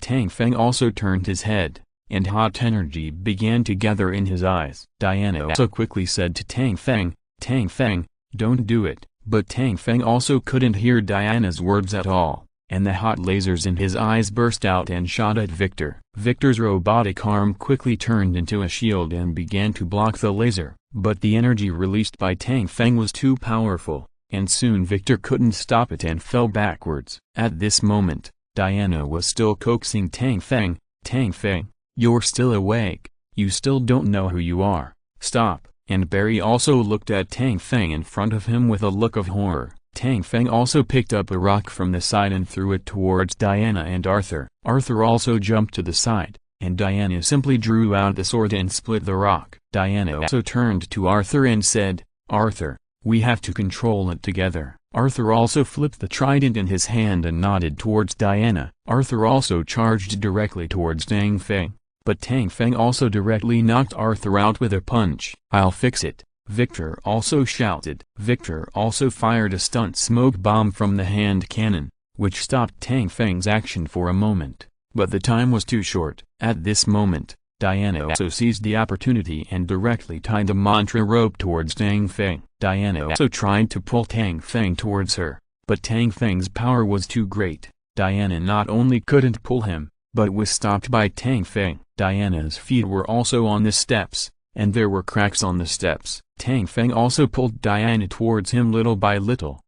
Tang Feng also turned his head, and hot energy began to gather in his eyes. Diana also quickly said to Tang Feng, "Tang Feng, don't do it." But Tang Feng also couldn't hear Diana's words at all, and the hot lasers in his eyes burst out and shot at Victor. Victor's robotic arm quickly turned into a shield and began to block the laser, but the energy released by Tang Feng was too powerful, and soon Victor couldn't stop it and fell backwards. At this moment, Diana was still coaxing Tang Feng. "Tang Feng, you're still awake, you still don't know who you are, stop." And Barry also looked at Tang Feng in front of him with a look of horror. Tang Feng also picked up a rock from the side and threw it towards Diana and Arthur. Arthur also jumped to the side, and Diana simply drew out the sword and split the rock. Diana also turned to Arthur and said, "Arthur, we have to control it together." Arthur also flipped the trident in his hand and nodded towards Diana. Arthur also charged directly towards Tang Feng, but Tang Feng also directly knocked Arthur out with a punch. "I'll fix it," Victor also shouted. Victor also fired a stunt smoke bomb from the hand cannon, which stopped Tang Feng's action for a moment, but the time was too short. At this moment, Diana also seized the opportunity and directly tied the mantra rope towards Tang Feng. Diana also tried to pull Tang Feng towards her, but Tang Feng's power was too great. Diana not only couldn't pull him, but was stopped by Tang Feng. Diana's feet were also on the steps, and there were cracks on the steps. Tang Feng also pulled Diana towards him little by little.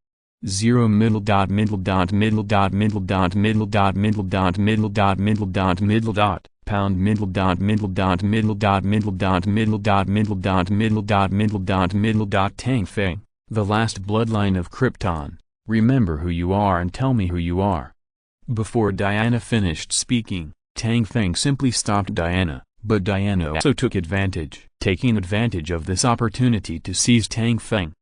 Zero middle dot middle dot middle dot middle dot middle dot middle dot middle dot middle dot middle dot pound middle dot middle dot middle dot middle dot middle dot middle dot middle dot middle dot middle dot. Tang Feng, the last bloodline of Krypton, remember who you are and tell me who you are. Before Diana finished speaking, Tang Feng simply stopped Diana, but Diana also took advantage, taking advantage of this opportunity to seize Tang Feng.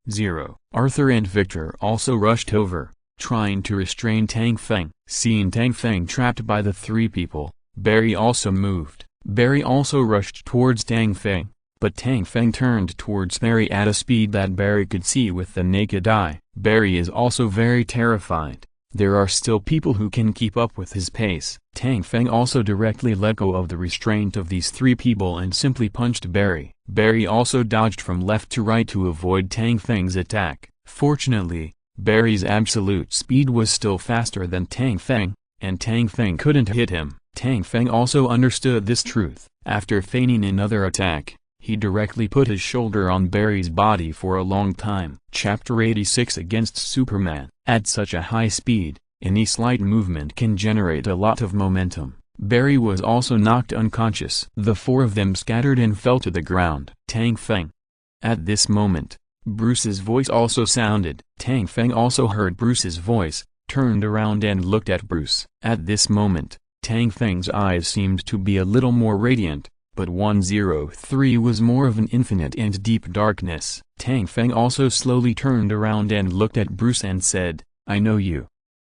Arthur and Victor also rushed over, trying to restrain Tang Feng. Seeing Tang Feng trapped by the three people, Barry also moved. Barry also rushed towards Tang Feng, but Tang Feng turned towards Barry at a speed that Barry could see with the naked eye. Barry is also very terrified. There are still people who can keep up with his pace. Tang Feng also directly let go of the restraint of these three people and simply punched Barry. Barry also dodged from left to right to avoid Tang Feng's attack. Fortunately, Barry's absolute speed was still faster than Tang Feng, and Tang Feng couldn't hit him. Tang Feng also understood this truth. After feigning another attack, he directly put his shoulder on Barry's body for a long time. Chapter 86 Against Superman. At such a high speed, any slight movement can generate a lot of momentum. Barry was also knocked unconscious. The four of them scattered and fell to the ground. Tang Feng. At this moment, Bruce's voice also sounded. Tang Feng also heard Bruce's voice, turned around and looked at Bruce. At this moment, Tang Feng's eyes seemed to be a little more radiant, but 103 was more of an infinite and deep darkness. Tang Feng also slowly turned around and looked at Bruce and said, "I know you."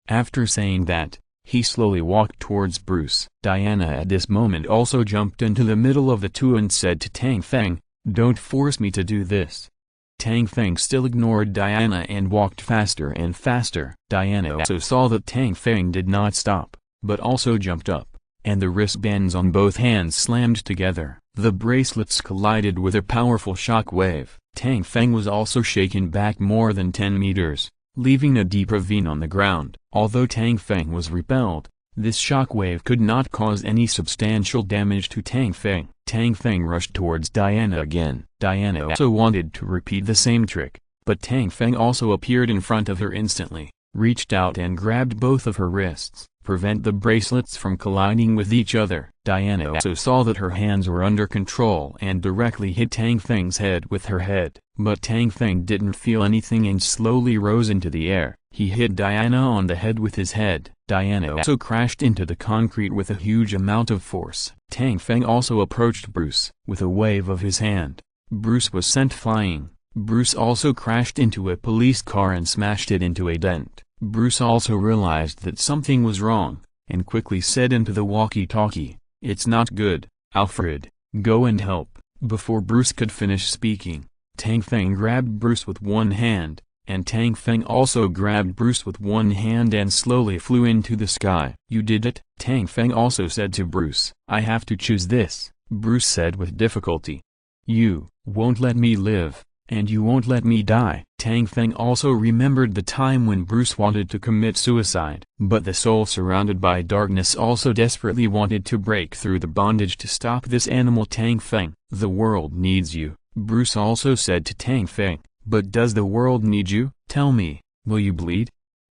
After saying that, he slowly walked towards Bruce. Diana at this moment also jumped into the middle of the two and said to Tang Feng, "Don't force me to do this." Tang Feng still ignored Diana and walked faster and faster. Diana also saw that Tang Feng did not stop, but also jumped up, and the wristbands on both hands slammed together. The bracelets collided with a powerful shock wave. Tang Feng was also shaken back more than 10 meters, leaving a deep ravine on the ground. Although Tang Feng was repelled, this shock wave could not cause any substantial damage to Tang Feng. Tang Feng rushed towards Diana again. Diana also wanted to repeat the same trick, but Tang Feng also appeared in front of her instantly, reached out and grabbed both of her wrists, prevent the bracelets from colliding with each other. Diana also saw that her hands were under control and directly hit Tang Feng's head with her head. But Tang Feng didn't feel anything and slowly rose into the air. He hit Diana on the head with his head. Diana also crashed into the concrete with a huge amount of force. Tang Feng also approached Bruce. With a wave of his hand, Bruce was sent flying. Bruce also crashed into a police car and smashed it into a dent. Bruce also realized that something was wrong, and quickly said into the walkie-talkie, "It's not good, Alfred, go and help." Before Bruce could finish speaking, Tang Feng grabbed Bruce with one hand, and Tang Feng also grabbed Bruce with one hand and slowly flew into the sky. "You did it," Tang Feng also said to Bruce. "I have to choose this," Bruce said with difficulty. "You won't let me live, and you won't let me die." Tang Feng also remembered the time when Bruce wanted to commit suicide. But the soul surrounded by darkness also desperately wanted to break through the bondage to stop this animal. Tang Feng, the world needs you, Bruce also said to Tang Feng. But does the world need you? Tell me, will you bleed?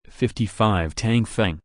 55 Tang Feng.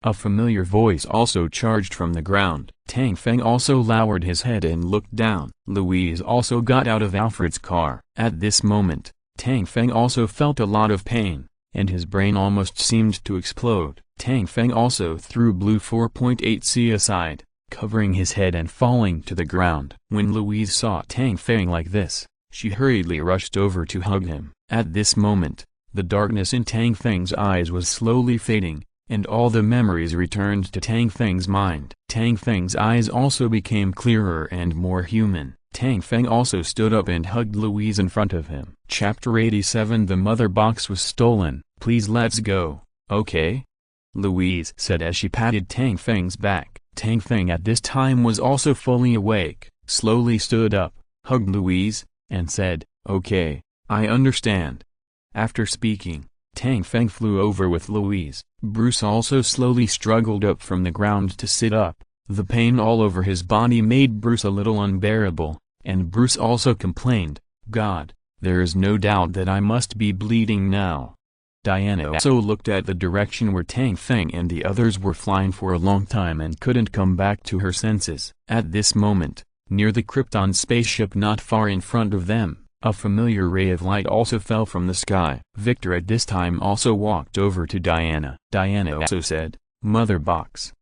A familiar voice also charged from the ground. Tang Feng also lowered his head and looked down. Louise also got out of Alfred's car. At this moment, Tang Feng also felt a lot of pain, and his brain almost seemed to explode. Tang Feng also threw blue 4.8C aside, covering his head and falling to the ground. When Louise saw Tang Feng like this, she hurriedly rushed over to hug him. At this moment, the darkness in Tang Feng's eyes was slowly fading, and all the memories returned to Tang Feng's mind. Tang Feng's eyes also became clearer and more human. Tang Feng also stood up and hugged Louise in front of him. Chapter 87 The mother box was stolen. Please let's go, okay? Louise said as she patted Tang Feng's back. Tang Feng at this time was also fully awake, slowly stood up, hugged Louise, and said, okay, I understand. After speaking, Tang Feng flew over with Louise. Bruce also slowly struggled up from the ground to sit up. The pain all over his body made Bruce a little unbearable, and Bruce also complained, God, there is no doubt that I must be bleeding now. Diana also looked at the direction where Tang Feng and the others were flying for a long time and couldn't come back to her senses. At this moment, near the Krypton spaceship not far in front of them, a familiar ray of light also fell from the sky. Victor at this time also walked over to Diana. Diana also said, Mother box.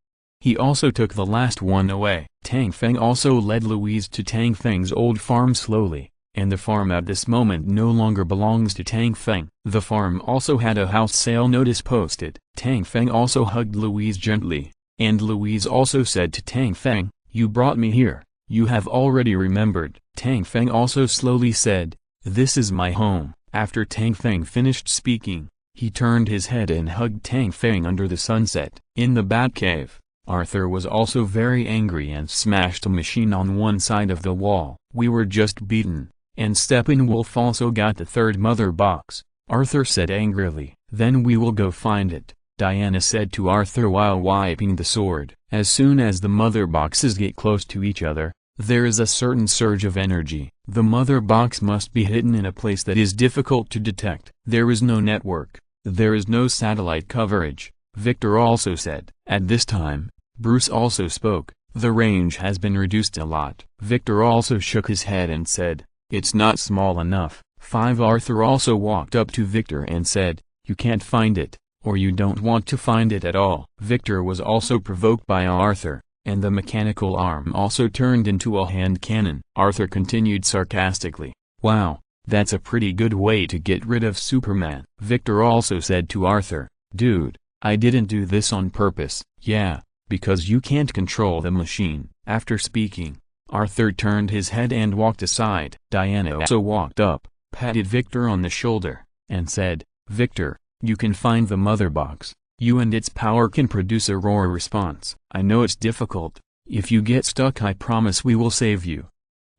He also took the last one away. Tang Feng also led Louise to Tang Feng's old farm slowly, and the farm at this moment no longer belongs to Tang Feng. The farm also had a house sale notice posted. Tang Feng also hugged Louise gently, and Louise also said to Tang Feng, you brought me here, you have already remembered. Tang Feng also slowly said, this is my home. After Tang Feng finished speaking, he turned his head and hugged Tang Feng under the sunset. In the Batcave, Arthur was also very angry and smashed a machine on one side of the wall. We were just beaten, and Steppenwolf also got the third mother box, Arthur said angrily. Then we will go find it, Diana said to Arthur while wiping the sword. As soon as the mother boxes get close to each other, there is a certain surge of energy. The mother box must be hidden in a place that is difficult to detect. There is no network. There is no satellite coverage, Victor also said. At this time, Bruce also spoke. The range has been reduced a lot. Victor also shook his head and said, it's not small enough. 5 Arthur also walked up to Victor and said, you can't find it, or you don't want to find it at all. Victor was also provoked by Arthur, and the mechanical arm also turned into a hand cannon. Arthur continued sarcastically, wow, that's a pretty good way to get rid of Superman. Victor also said to Arthur, dude, I didn't do this on purpose. Yeah, because you can't control the machine. After speaking, Arthur turned his head and walked aside. Diana also walked up, patted Victor on the shoulder, and said, Victor, you can find the mother box. You and its power can produce a roar response. I know it's difficult. If you get stuck, I promise we will save you.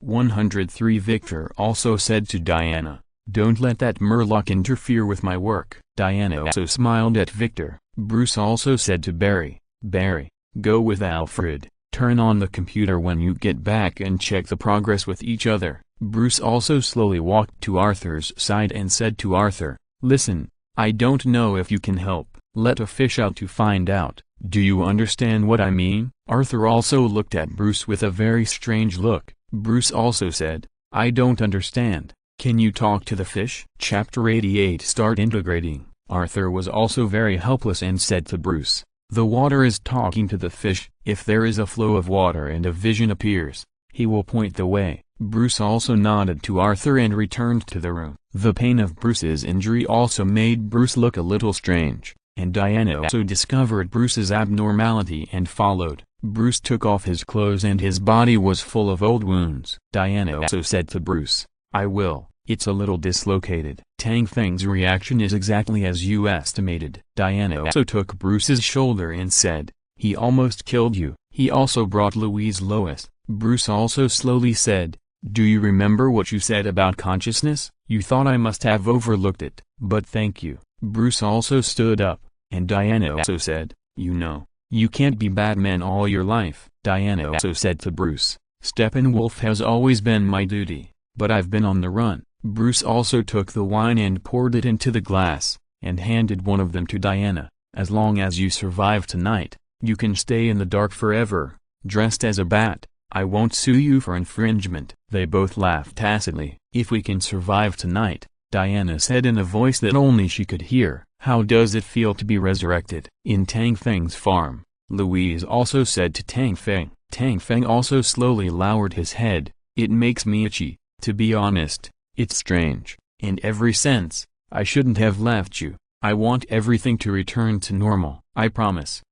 103 Victor also said to Diana, don't let that Murloc interfere with my work. Diana also smiled at Victor. Bruce also said to Barry, Barry, go with Alfred, turn on the computer when you get back and check the progress with each other. Bruce also slowly walked to Arthur's side and said to Arthur, listen, I don't know if you can help. Let a fish out to find out. Do you understand what I mean? Arthur also looked at Bruce with a very strange look. Bruce also said, I don't understand. Can you talk to the fish? Chapter 88 Start integrating. Arthur was also very helpless and said to Bruce, the water is talking to the fish. If there is a flow of water and a vision appears, he will point the way. Bruce also nodded to Arthur and returned to the room. The pain of Bruce's injury also made Bruce look a little strange, and Diana also discovered Bruce's abnormality and followed. Bruce took off his clothes and his body was full of old wounds. Diana also said to Bruce, I will. It's a little dislocated. Tang Feng's reaction is exactly as you estimated. Diana also took Bruce's shoulder and said, he almost killed you. He also brought Louise Lois. Bruce also slowly said, do you remember what you said about consciousness? You thought I must have overlooked it. But thank you. Bruce also stood up, and Diana also said, you know, you can't be Batman all your life. Diana also said to Bruce, Steppenwolf has always been my duty, but I've been on the run. Bruce also took the wine and poured it into the glass, and handed one of them to Diana. As long as you survive tonight, you can stay in the dark forever, dressed as a bat. I won't sue you for infringement. They both laughed tacitly. If we can survive tonight, Diana said in a voice that only she could hear, how does it feel to be resurrected? In Tang Feng's farm, Louise also said to Tang Feng. Tang Feng also slowly lowered his head. It makes me itchy, to be honest. It's strange. In every sense, I shouldn't have left you. I want everything to return to normal. I promise.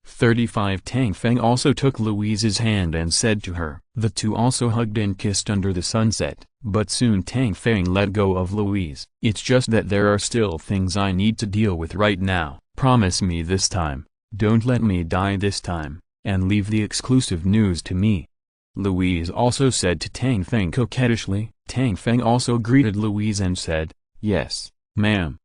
35 Tang Feng also took Louise's hand and said to her. The two also hugged and kissed under the sunset. But soon Tang Feng let go of Louise. It's just that there are still things I need to deal with right now. Promise me this time. Don't let me die this time, and leave the exclusive news to me. Louise also said to Tang Feng coquettishly. Tang Feng also greeted Louise and said, yes, ma'am.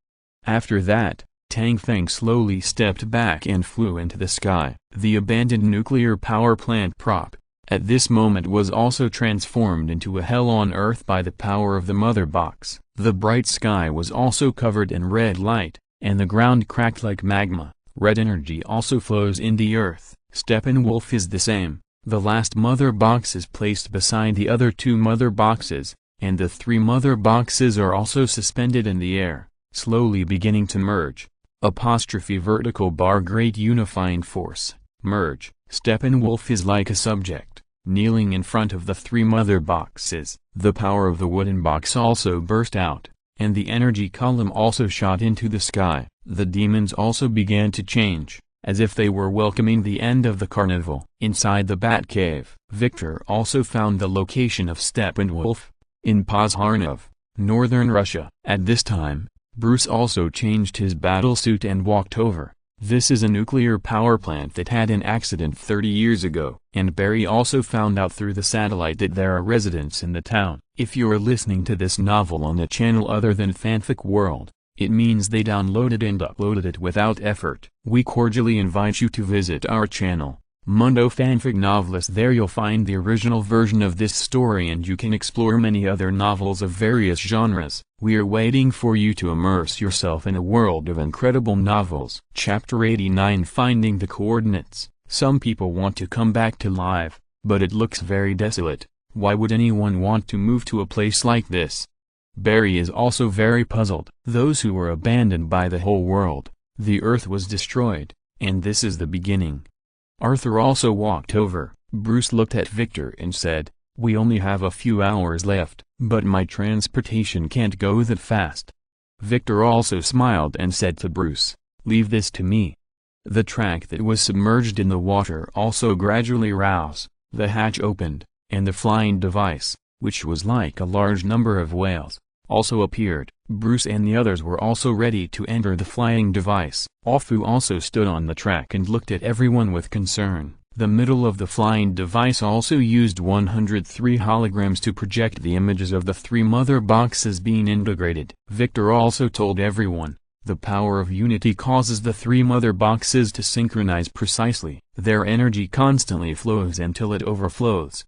After that, Tang Feng slowly stepped back and flew into the sky. The abandoned nuclear power plant prop, at this moment, was also transformed into a hell on Earth by the power of the mother box. The bright sky was also covered in red light, and the ground cracked like magma. Red energy also flows in the Earth. Steppenwolf is the same. The last mother box is placed beside the other two mother boxes, and the three mother boxes are also suspended in the air, slowly beginning to merge. Apostrophe vertical bar great unifying force, merge. Steppenwolf is like a subject, kneeling in front of the three mother boxes. The power of the wooden box also burst out, and the energy column also shot into the sky. The demons also began to change, as if they were welcoming the end of the carnival. Inside the Batcave, Victor also found the location of Steppenwolf, in Pozharnov, northern Russia. At this time, Bruce also changed his battlesuit and walked over. This is a nuclear power plant that had an accident 30 years ago. And Barry also found out through the satellite that there are residents in the town. If you are listening to this novel on a channel other than Fanfic World, it means they downloaded and uploaded it without effort. We cordially invite you to visit our channel, Mundo Fanfic Novelist. There you'll find the original version of this story and you can explore many other novels of various genres. We are waiting for you to immerse yourself in a world of incredible novels. Chapter 89 Finding the Coordinates. Some people want to come back to life, but it looks very desolate. Why would anyone want to move to a place like this? Barry is also very puzzled. Those who were abandoned by the whole world, the earth was destroyed, and this is the beginning. Arthur also walked over. Bruce looked at Victor and said, we only have a few hours left, but my transportation can't go that fast. Victor also smiled and said to Bruce, leave this to me. The track that was submerged in the water also gradually rose. The hatch opened, and the flying device, which was like a large number of whales, also appeared. Bruce and the others were also ready to enter the flying device. Afu also stood on the track and looked at everyone with concern. The middle of the flying device also used 103 holograms to project the images of the three mother boxes being integrated. Victor also told everyone, the power of unity causes the three mother boxes to synchronize precisely. Their energy constantly flows until it overflows.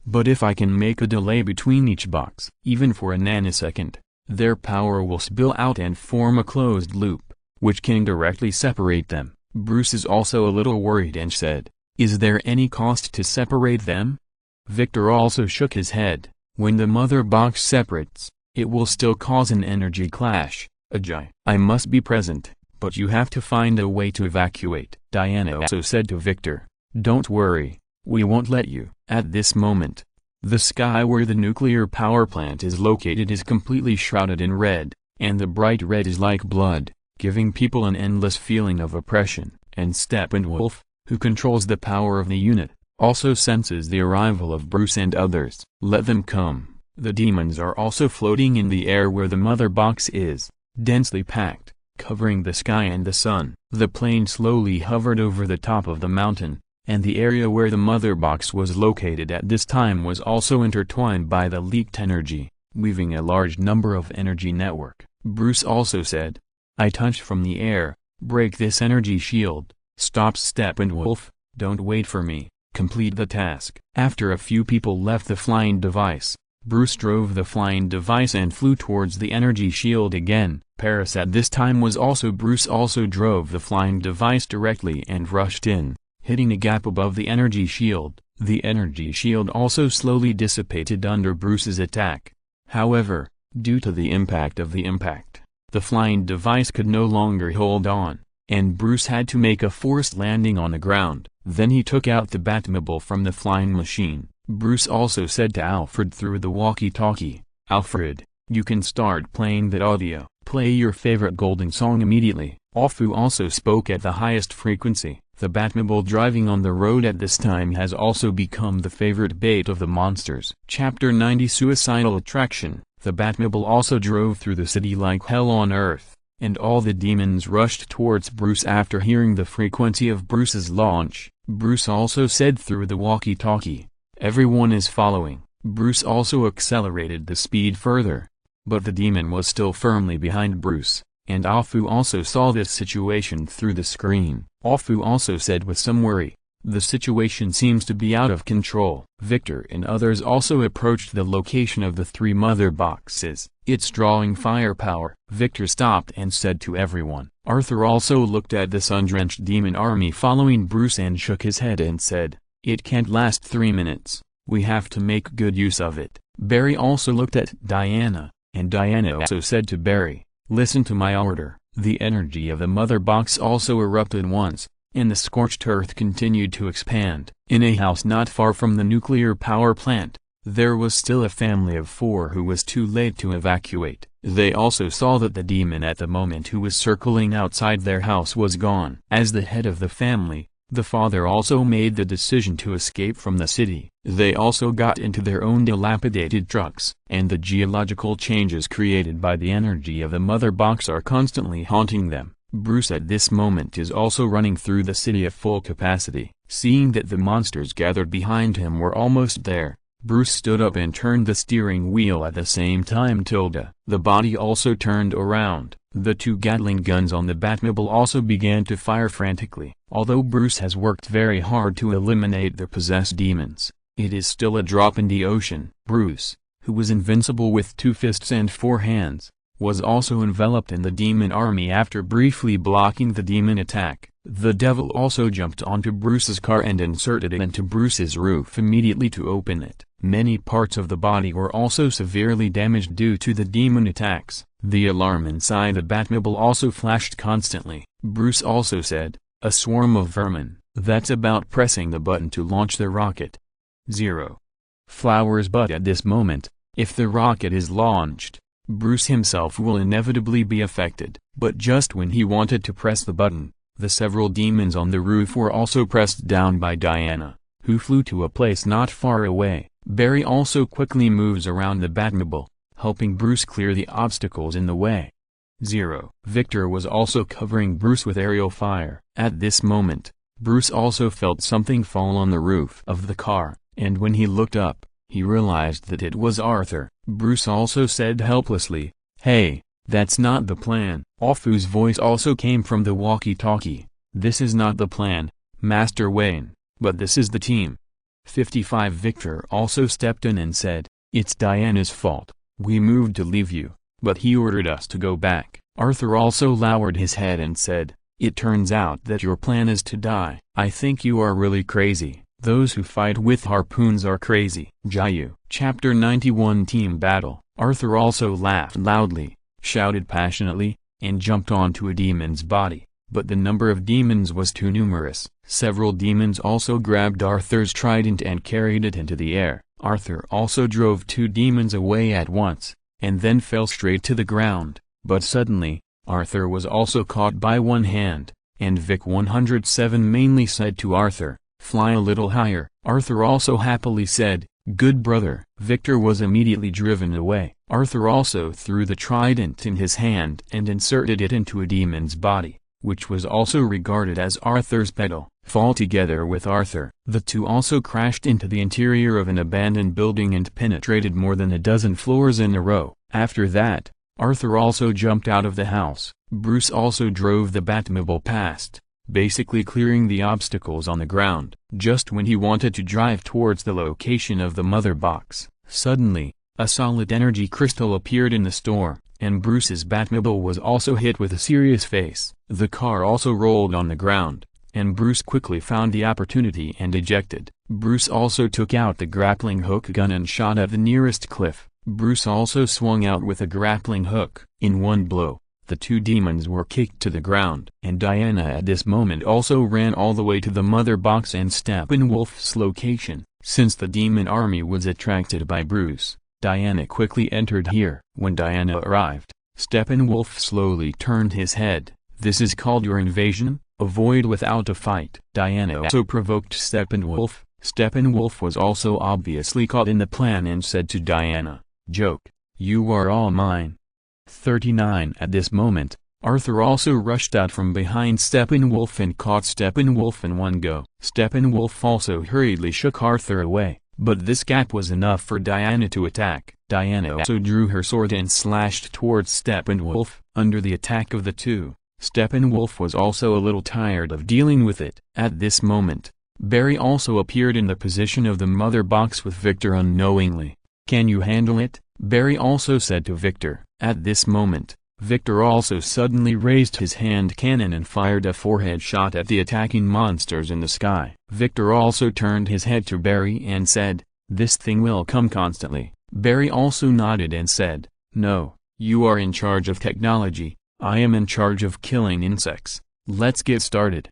But if I can make a delay between each box, even for a nanosecond, their power will spill out and form a closed loop, which can directly separate them. Bruce is also a little worried and said, is there any cost to separate them? Victor also shook his head. When the mother box separates, it will still cause an energy clash. Ajay, I must be present, but you have to find a way to evacuate. Diana also said to Victor, don't worry, we won't let you. At this moment, the sky where the nuclear power plant is located is completely shrouded in red, and the bright red is like blood, giving people an endless feeling of oppression. And Steppenwolf, who controls the power of the unit, also senses the arrival of Bruce and others. Let them come. The demons are also floating in the air where the mother box is, densely packed, covering the sky and the sun. The plane slowly hovered over the top of the mountain, and the area where the mother box was located at this time was also intertwined by the leaked energy, weaving a large number of energy network. Bruce also said. I touch from the air, break this energy shield, stop Steppenwolf, don't wait for me, complete the task. After a few people left the flying device, Bruce drove the flying device and flew towards the energy shield again. Paris at this time was also Bruce also drove the flying device directly and rushed in, hitting a gap above the energy shield. The energy shield also slowly dissipated under Bruce's attack. However, due to the impact of the impact, the flying device could no longer hold on, and Bruce had to make a forced landing on the ground. Then he took out the Batmobile from the flying machine. Bruce also said to Alfred through the walkie-talkie, Alfred, you can start playing that audio. Play your favorite golden song immediately. Alfu also spoke at the highest frequency. The Batmobile driving on the road at this time has also become the favorite bait of the monsters. Chapter 90 Suicidal Attraction. The Batmobile also drove through the city like hell on earth, and all the demons rushed towards Bruce after hearing the frequency of Bruce's launch. Bruce also said through the walkie-talkie, everyone is following. Bruce also accelerated the speed further, but the demon was still firmly behind Bruce, and Alfu also saw this situation through the screen. Alfu also said with some worry, the situation seems to be out of control. Victor and others also approached the location of the 3 mother boxes. It's drawing firepower. Victor stopped and said to everyone. Arthur also looked at the sun-drenched demon army following Bruce and shook his head and said, it can't last 3 minutes. We have to make good use of it. Barry also looked at Diana, and Diana also said to Barry, listen to my order. The energy of the mother box also erupted once, and the scorched earth continued to expand. In a house not far from the nuclear power plant, there was still a family of 4 who was too late to evacuate. They also saw that the demon at the moment who was circling outside their house was gone. As the head of the family, the father also made the decision to escape from the city. They also got into their own dilapidated trucks, and the geological changes created by the energy of the mother box are constantly haunting them. Bruce at this moment is also running through the city at full capacity. Seeing that the monsters gathered behind him were almost there, Bruce stood up and turned the steering wheel at the same time. The body also turned around. The 2 Gatling guns on the Batmobile also began to fire frantically. Although Bruce has worked very hard to eliminate the possessed demons, it is still a drop in the ocean. Bruce, who was invincible with 2 fists and 4 hands, was also enveloped in the demon army after briefly blocking the demon attack. The devil also jumped onto Bruce's car and inserted it into Bruce's roof immediately to open it. Many parts of the body were also severely damaged due to the demon attacks. The alarm inside the Batmobile also flashed constantly. Bruce also said, a swarm of vermin, that's about pressing the button to launch the rocket. 0 flowers. But at this moment, if the rocket is launched, Bruce himself will inevitably be affected. But just when he wanted to press the button, the several demons on the roof were also pressed down by Diana, who flew to a place not far away. Barry also quickly moves around the Batmobile, helping Bruce clear the obstacles in the way. 0 Victor was also covering Bruce with aerial fire. At this moment, Bruce also felt something fall on the roof of the car, and when he looked up, he realized that it was Arthur. Bruce also said helplessly, hey, that's not the plan. Alfu's voice also came from the walkie-talkie. This is not the plan, Master Wayne, but this is the team. 55 Victor also stepped in and said, it's Diana's fault. We moved to leave you, but he ordered us to go back. Arthur also lowered his head and said, it turns out that your plan is to die. I think you are really crazy. Those who fight with harpoons are crazy. Jayu. Chapter 91 Team Battle. Arthur also laughed loudly, shouted passionately, and jumped onto a demon's body, but the number of demons was too numerous. Several demons also grabbed Arthur's trident and carried it into the air. Arthur also drove 2 demons away at once, and then fell straight to the ground. But suddenly, Arthur was also caught by one hand, and Vic 107 mainly said to Arthur, fly a little higher. Arthur also happily said, good brother. Victor was immediately driven away. Arthur also threw the trident in his hand and inserted it into a demon's body, which was also regarded as Arthur's pedal. Fall together with Arthur. The 2 also crashed into the interior of an abandoned building and penetrated more than a dozen floors in a row. After that, Arthur also jumped out of the house. Bruce also drove the Batmobile past, basically clearing the obstacles on the ground. Just when he wanted to drive towards the location of the mother box, suddenly, a solid energy crystal appeared in the store, and Bruce's Batmobile was also hit with a serious face. The car also rolled on the ground, and Bruce quickly found the opportunity and ejected. Bruce also took out the grappling hook gun and shot at the nearest cliff. Bruce also swung out with a grappling hook. In one blow, the two demons were kicked to the ground. And Diana at this moment also ran all the way to the mother box and Steppenwolf's location. Since the demon army was attracted by Bruce, Diana quickly entered here. When Diana arrived, Steppenwolf slowly turned his head. "This is called your invasion? Avoid without a fight." Diana also provoked Steppenwolf. Steppenwolf was also obviously caught in the plan and said to Diana, "Joke, you are all mine." 39 At this moment, Arthur also rushed out from behind Steppenwolf and caught Steppenwolf in one go. Steppenwolf also hurriedly shook Arthur away, but this gap was enough for Diana to attack. Diana also drew her sword and slashed towards Steppenwolf. Under the attack of the two, Steppenwolf was also a little tired of dealing with it. At this moment, Barry also appeared in the position of the mother box with Victor unknowingly. "Can you handle it?" Barry also said to Victor. At this moment, Victor also suddenly raised his hand cannon and fired a forehead shot at the attacking monsters in the sky. Victor also turned his head to Barry and said, "This thing will come constantly." Barry also nodded and said, "No, you are in charge of technology, I am in charge of killing insects. Let's get started."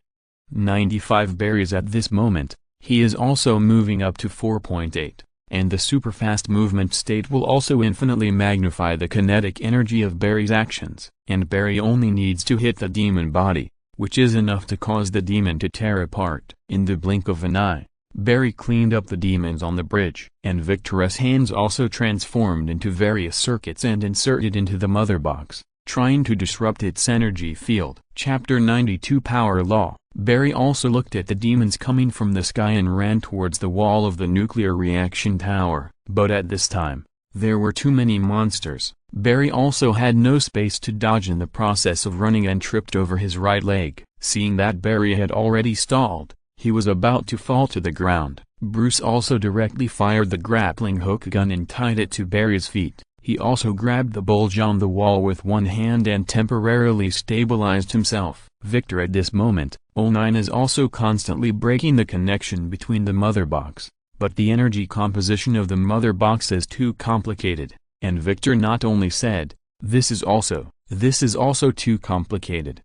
95 Barry's at this moment, he is also moving up to 4.8. And the superfast movement state will also infinitely magnify the kinetic energy of Barry's actions. And Barry only needs to hit the demon body, which is enough to cause the demon to tear apart. In the blink of an eye, Barry cleaned up the demons on the bridge. And Victor's hands also transformed into various circuits and inserted into the mother box, trying to disrupt its energy field. Chapter 92 Power Law. Barry also looked at the demons coming from the sky and ran towards the wall of the nuclear reaction tower. But at this time, there were too many monsters. Barry also had no space to dodge in the process of running and tripped over his right leg. Seeing that Barry had already stalled, he was about to fall to the ground. Bruce also directly fired the grappling hook gun and tied it to Barry's feet. He also grabbed the bulge on the wall with one hand and temporarily stabilized himself. Victor at this moment, 09 is also constantly breaking the connection between the mother box, but the energy composition of the mother box is too complicated, and Victor not only said, this is also too complicated.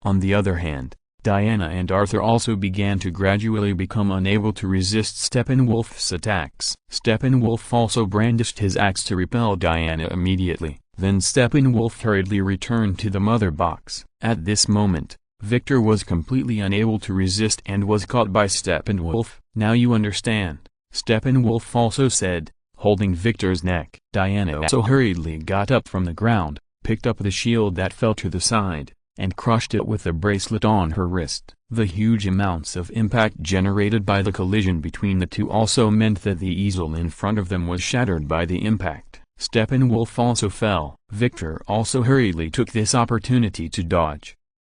On the other hand, Diana and Arthur also began to gradually become unable to resist Steppenwolf's attacks. Steppenwolf also brandished his axe to repel Diana immediately. Then Steppenwolf hurriedly returned to the mother box. At this moment, Victor was completely unable to resist and was caught by Steppenwolf. "Now you understand," Steppenwolf also said, holding Victor's neck. Diana also hurriedly got up from the ground, picked up the shield that fell to the side, and crushed it with the bracelet on her wrist. The huge amounts of impact generated by the collision between the two also meant that the easel in front of them was shattered by the impact. Steppenwolf also fell. Victor also hurriedly took this opportunity to dodge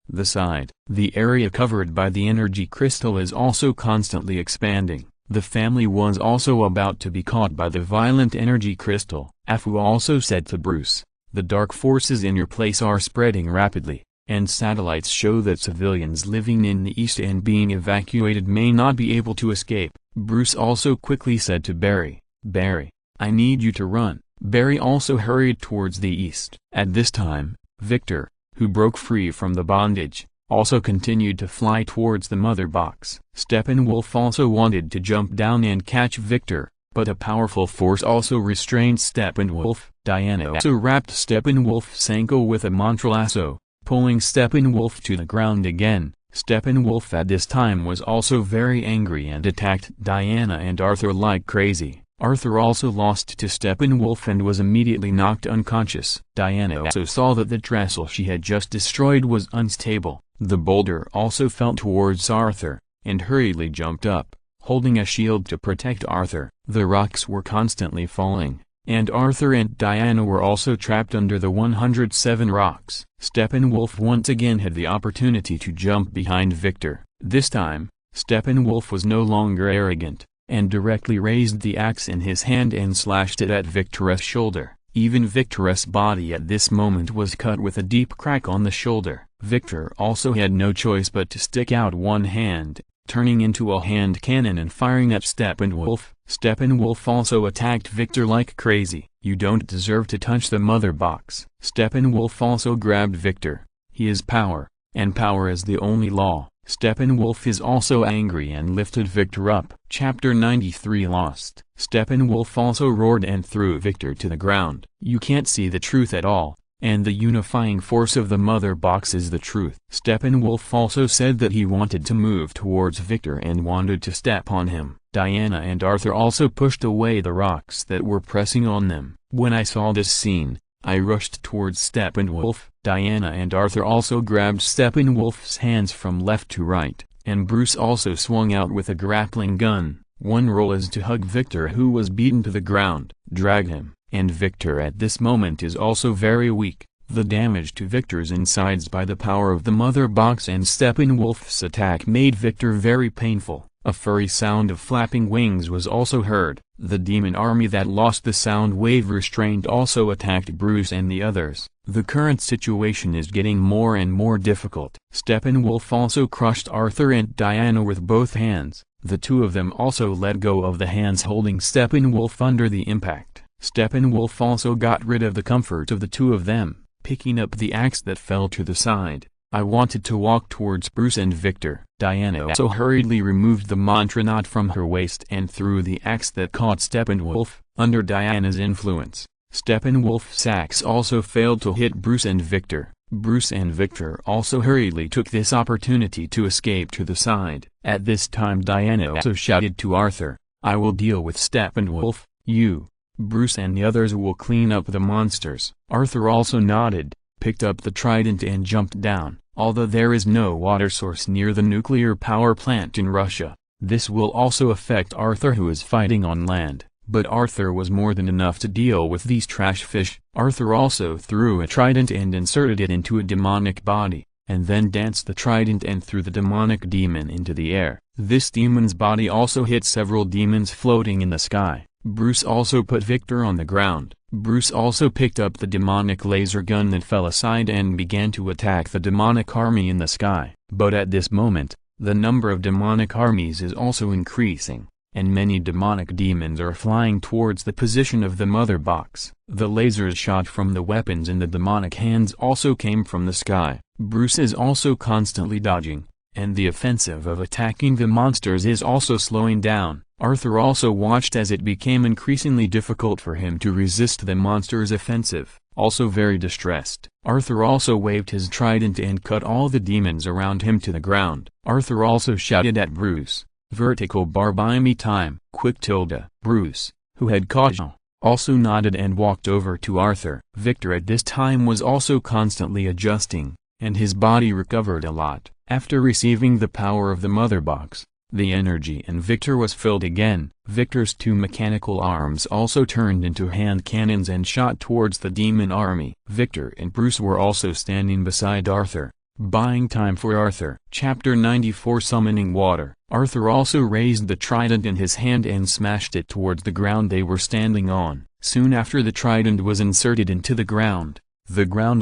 the side. The area covered by the energy crystal is also constantly expanding. The family was also about to be caught by the violent energy crystal. Afu also said to Bruce, "The dark forces in your place are spreading rapidly, and satellites show that civilians living in the east and being evacuated may not be able to escape." Bruce also quickly said to Barry, "Barry, I need you to run." Barry also hurried towards the east. At this time, Victor, who broke free from the bondage, also continued to fly towards the mother box. Steppenwolf also wanted to jump down and catch Victor, but a powerful force also restrained Steppenwolf. Diana also wrapped Steppenwolf's ankle with a mantra lasso, pulling Steppenwolf to the ground again. Steppenwolf at this time was also very angry and attacked Diana and Arthur like crazy. Arthur also lost to Steppenwolf and was immediately knocked unconscious. Diana also saw that the trestle she had just destroyed was unstable. The boulder also fell towards Arthur, and hurriedly jumped up, holding a shield to protect Arthur. The rocks were constantly falling, and Arthur and Diana were also trapped under the 107 rocks. Steppenwolf once again had the opportunity to jump behind Victor. This time, Steppenwolf was no longer arrogant, and directly raised the axe in his hand and slashed it at Victor's shoulder. Even Victor's body at this moment was cut with a deep crack on the shoulder. Victor also had no choice but to stick out one hand, turning into a hand cannon and firing at Steppenwolf. Steppenwolf also attacked Victor like crazy. "You don't deserve to touch the mother box." Steppenwolf also grabbed Victor. He is power, and power is the only law. Steppenwolf is also angry and lifted Victor up. Chapter 93 Lost. Steppenwolf also roared and threw Victor to the ground. "You can't see the truth at all, and the unifying force of the mother box is the truth." Steppenwolf also said that he wanted to move towards Victor and wanted to step on him. Diana and Arthur also pushed away the rocks that were pressing on them. When I saw this scene, I rushed towards Steppenwolf. Diana and Arthur also grabbed Steppenwolf's hands from left to right, and Bruce also swung out with a grappling gun. One role is to hug Victor, who was beaten to the ground, drag him, and Victor at this moment is also very weak. The damage to Victor's insides by the power of the mother box and Steppenwolf's attack made Victor very painful. A furry sound of flapping wings was also heard. The demon army that lost the sound wave restraint also attacked Bruce and the others. The current situation is getting more and more difficult. Steppenwolf also crushed Arthur and Diana with both hands. The two of them also let go of the hands holding Steppenwolf under the impact. Steppenwolf also got rid of the comfort of the two of them, picking up the axe that fell to the side. I wanted to walk towards Bruce and Victor. Diana also hurriedly removed the mantra knot from her waist and threw the axe that caught Steppenwolf. Under Diana's influence, Steppenwolf's axe also failed to hit Bruce and Victor. Bruce and Victor also hurriedly took this opportunity to escape to the side. At this time Diana also shouted to Arthur, "I will deal with Steppenwolf, you, Bruce and the others will clean up the monsters." Arthur also nodded, picked up the trident and jumped down. Although there is no water source near the nuclear power plant in Russia, this will also affect Arthur, who is fighting on land. But Arthur was more than enough to deal with these trash fish. Arthur also threw a trident and inserted it into a demonic body, and then danced the trident and threw the demonic demon into the air. This demon's body also hit several demons floating in the sky. Bruce also put Victor on the ground. Bruce also picked up the demonic laser gun that fell aside and began to attack the demonic army in the sky. But at this moment, the number of demonic armies is also increasing, and many demonic demons are flying towards the position of the mother box. The lasers shot from the weapons in the demonic hands also came from the sky. Bruce is also constantly dodging, and the offensive of attacking the monsters is also slowing down. Arthur also watched as it became increasingly difficult for him to resist the monster's offensive. Also very distressed, Arthur also waved his trident and cut all the demons around him to the ground. Arthur also shouted at Bruce, "Vertical bar buy me time, quick tilde." Bruce, who had caught Jean, also nodded and walked over to Arthur. Victor at this time was also constantly adjusting, and his body recovered a lot. After receiving the power of the mother box, the energy in Victor was filled again. Victor's two mechanical arms also turned into hand cannons and shot towards the demon army. Victor and Bruce were also standing beside Arthur, buying time for Arthur. Chapter 94 Summoning Water. Arthur also raised the trident in his hand and smashed it towards the ground they were standing on. Soon after the trident was inserted into the ground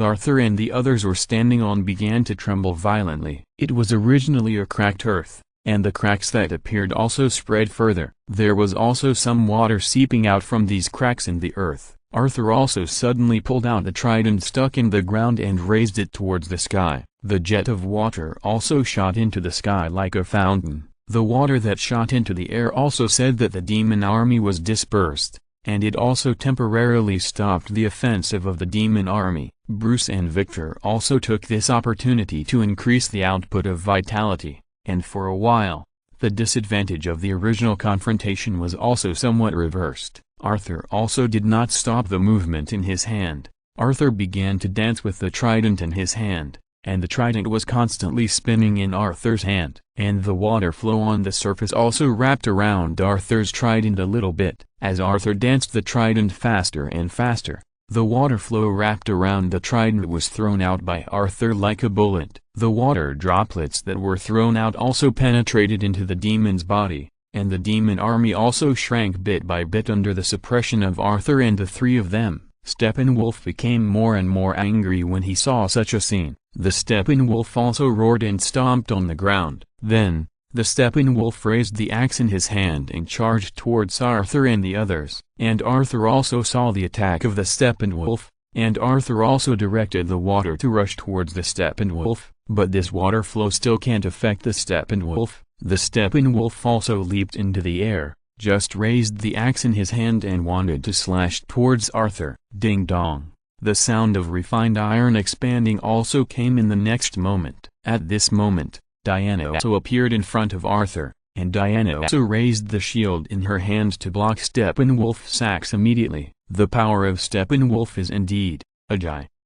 Arthur and the others were standing on began to tremble violently. It was originally a cracked earth, and the cracks that appeared also spread further. There was also some water seeping out from these cracks in the earth. Arthur also suddenly pulled out the trident stuck in the ground and raised it towards the sky. The jet of water also shot into the sky like a fountain. The water that shot into the air also said that the demon army was dispersed, and it also temporarily stopped the offensive of the demon army. Bruce and Victor also took this opportunity to increase the output of vitality, and for a while, the disadvantage of the original confrontation was also somewhat reversed. Arthur also did not stop the movement in his hand. Arthur began to dance with the trident in his hand, and the trident was constantly spinning in Arthur's hand. And the water flow on the surface also wrapped around Arthur's trident a little bit. As Arthur danced the trident faster and faster, the water flow wrapped around the trident was thrown out by Arthur like a bullet. The water droplets that were thrown out also penetrated into the demon's body, and the demon army also shrank bit by bit under the suppression of Arthur and the three of them. Steppenwolf became more and more angry when he saw such a scene. The Steppenwolf also roared and stomped on the ground. Then, the Steppenwolf raised the axe in his hand and charged towards Arthur and the others. And Arthur also saw the attack of the Steppenwolf, and Arthur also directed the water to rush towards the Steppenwolf, but this water flow still can't affect the Steppenwolf. The Steppenwolf also leaped into the air, just raised the axe in his hand and wanted to slash towards Arthur. Ding dong. The sound of refined iron expanding also came in the next moment. At this moment, Diana also appeared in front of Arthur, and Diana also raised the shield in her hand to block Steppenwolf's axe immediately. The power of Steppenwolf is indeed,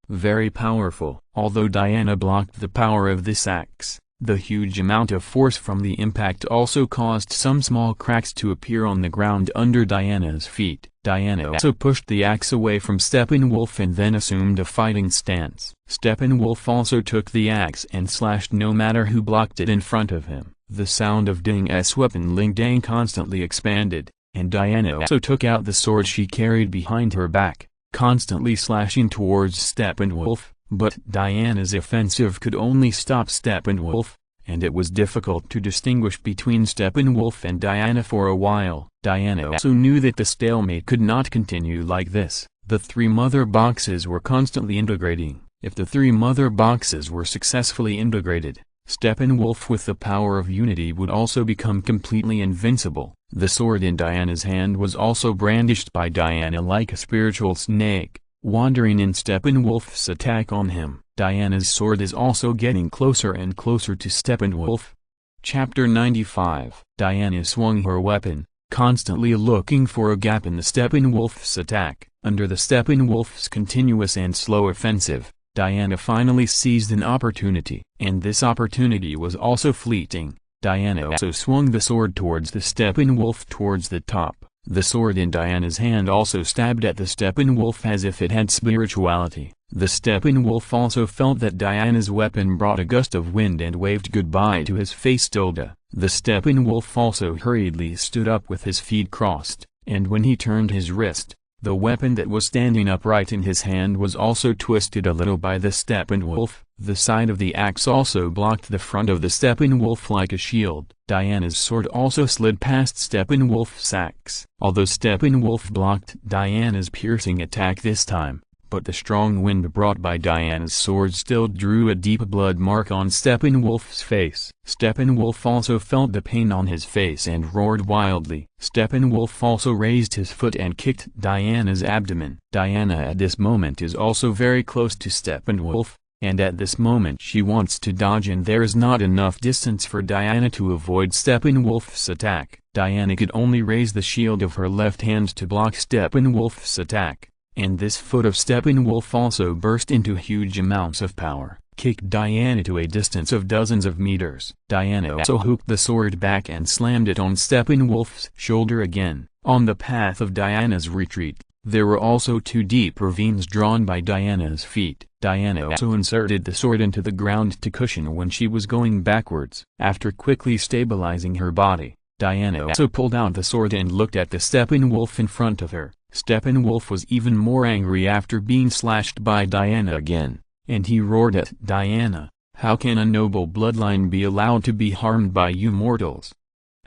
very powerful. Although Diana blocked the power of this axe, the huge amount of force from the impact also caused some small cracks to appear on the ground under Diana's feet. Diana also pushed the axe away from Steppenwolf and then assumed a fighting stance. Steppenwolf also took the axe and slashed no matter who blocked it in front of him. The sound of Ding's weapon Ling Dang constantly expanded, and Diana also took out the sword she carried behind her back, constantly slashing towards Steppenwolf. But Diana's offensive could only stop Steppenwolf, and it was difficult to distinguish between Steppenwolf and Diana for a while. Diana also knew that the stalemate could not continue like this. The three mother boxes were constantly integrating. If the three mother boxes were successfully integrated, Steppenwolf with the power of unity would also become completely invincible. The sword in Diana's hand was also brandished by Diana like a spiritual snake, wandering in Steppenwolf's attack on him. Diana's sword is also getting closer and closer to Steppenwolf. Chapter 95. Diana swung her weapon, constantly looking for a gap in the Steppenwolf's attack. Under the Steppenwolf's continuous and slow offensive, Diana finally seized an opportunity, and this opportunity was also fleeting. Diana also swung the sword towards the Steppenwolf towards the top. The sword in Diana's hand also stabbed at the Steppenwolf as if it had spirituality. The Steppenwolf also felt that Diana's weapon brought a gust of wind and waved goodbye to his face. The Steppenwolf also hurriedly stood up with his feet crossed, and when he turned his wrist, the weapon that was standing upright in his hand was also twisted a little by the Steppenwolf. The side of the axe also blocked the front of the Steppenwolf like a shield. Diana's sword also slid past Steppenwolf's axe. Although Steppenwolf blocked Diana's piercing attack this time, but the strong wind brought by Diana's sword still drew a deep blood mark on Steppenwolf's face. Steppenwolf also felt the pain on his face and roared wildly. Steppenwolf also raised his foot and kicked Diana's abdomen. Diana at this moment is also very close to Steppenwolf, and at this moment she wants to dodge, and there is not enough distance for Diana to avoid Steppenwolf's attack. Diana could only raise the shield of her left hand to block Steppenwolf's attack, and this foot of Steppenwolf also burst into huge amounts of power, kicked Diana to a distance of dozens of meters. Diana also hooked the sword back and slammed it on Steppenwolf's shoulder again. On the path of Diana's retreat, there were also two deep ravines drawn by Diana's feet. Diana also inserted the sword into the ground to cushion when she was going backwards. After quickly stabilizing her body, Diana also pulled out the sword and looked at the Steppenwolf in front of her. Steppenwolf was even more angry after being slashed by Diana again, and he roared at Diana, "How can a noble bloodline be allowed to be harmed by you mortals?"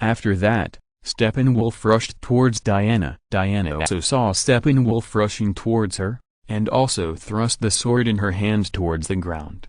After that, Steppenwolf rushed towards Diana. Diana also saw Steppenwolf rushing towards her, and also thrust the sword in her hand towards the ground.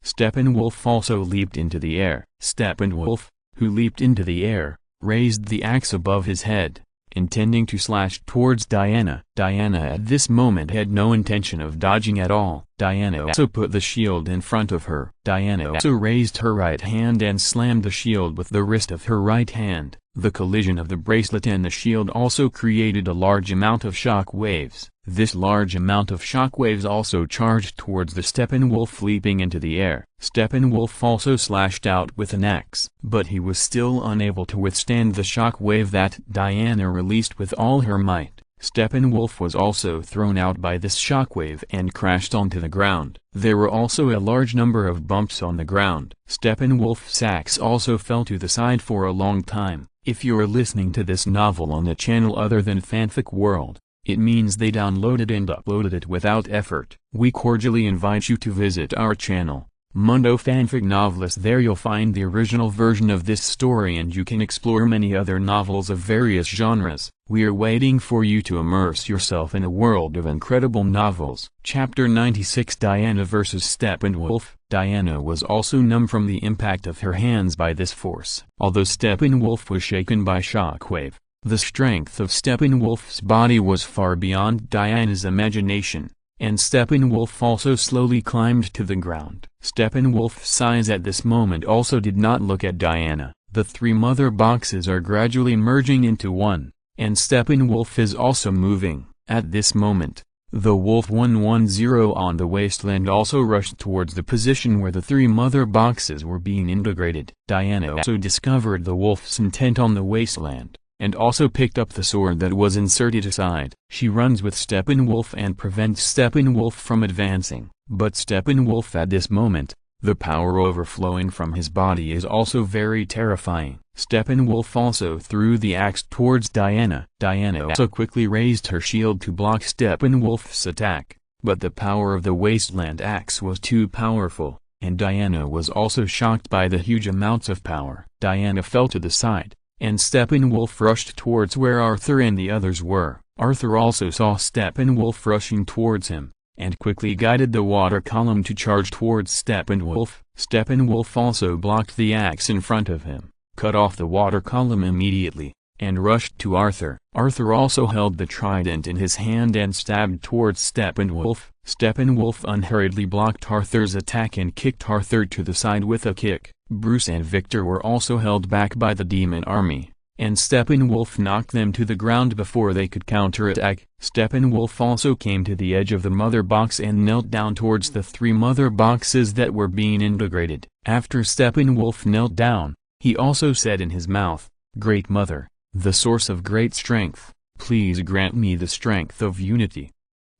Steppenwolf also leaped into the air. Steppenwolf, who leaped into the air, raised the axe above his head, intending to slash towards Diana. Diana at this moment had no intention of dodging at all. Diana also put the shield in front of her. Diana also raised her right hand and slammed the shield with the wrist of her right hand. The collision of the bracelet and the shield also created a large amount of shock waves. This large amount of shockwaves also charged towards the Steppenwolf, leaping into the air. Steppenwolf also slashed out with an axe, but he was still unable to withstand the shockwave that Diana released with all her might. Steppenwolf was also thrown out by this shockwave and crashed onto the ground. There were also a large number of bumps on the ground. Steppenwolf's axe also fell to the side for a long time. If you're listening to this novel on a channel other than Fanfic World, it means they downloaded and uploaded it without effort. We cordially invite you to visit our channel, Mundo Fanfic Novelist. There you'll find the original version of this story and you can explore many other novels of various genres. We are waiting for you to immerse yourself in a world of incredible novels. Chapter 96, Diana vs. Steppenwolf. Diana was also numb from the impact of her hands by this force. Although Steppenwolf was shaken by shockwave, the strength of Steppenwolf's body was far beyond Diana's imagination, and Steppenwolf also slowly climbed to the ground. Steppenwolf's eyes at this moment also did not look at Diana. The three mother boxes are gradually merging into one, and Steppenwolf is also moving. At this moment, the Wolf 110 on the wasteland also rushed towards the position where the three mother boxes were being integrated. Diana also discovered the Wolf's intent on the wasteland, and also picked up the sword that was inserted aside. She runs with Steppenwolf and prevents Steppenwolf from advancing. But Steppenwolf at this moment, the power overflowing from his body is also very terrifying. Steppenwolf also threw the axe towards Diana. Diana also quickly raised her shield to block Steppenwolf's attack, but the power of the wasteland axe was too powerful, and Diana was also shocked by the huge amounts of power. Diana fell to the side, and Steppenwolf rushed towards where Arthur and the others were. Arthur also saw Steppenwolf rushing towards him, and quickly guided the water column to charge towards Steppenwolf. Steppenwolf also blocked the axe in front of him, cut off the water column immediately, and rushed to Arthur. Arthur also held the trident in his hand and stabbed towards Steppenwolf. Steppenwolf unhurriedly blocked Arthur's attack and kicked Arthur to the side with a kick. Bruce and Victor were also held back by the demon army, and Steppenwolf knocked them to the ground before they could counterattack. Steppenwolf also came to the edge of the mother box and knelt down towards the three mother boxes that were being integrated. After Steppenwolf knelt down, he also said in his mouth, "Great Mother, the source of great strength, please grant me the strength of unity."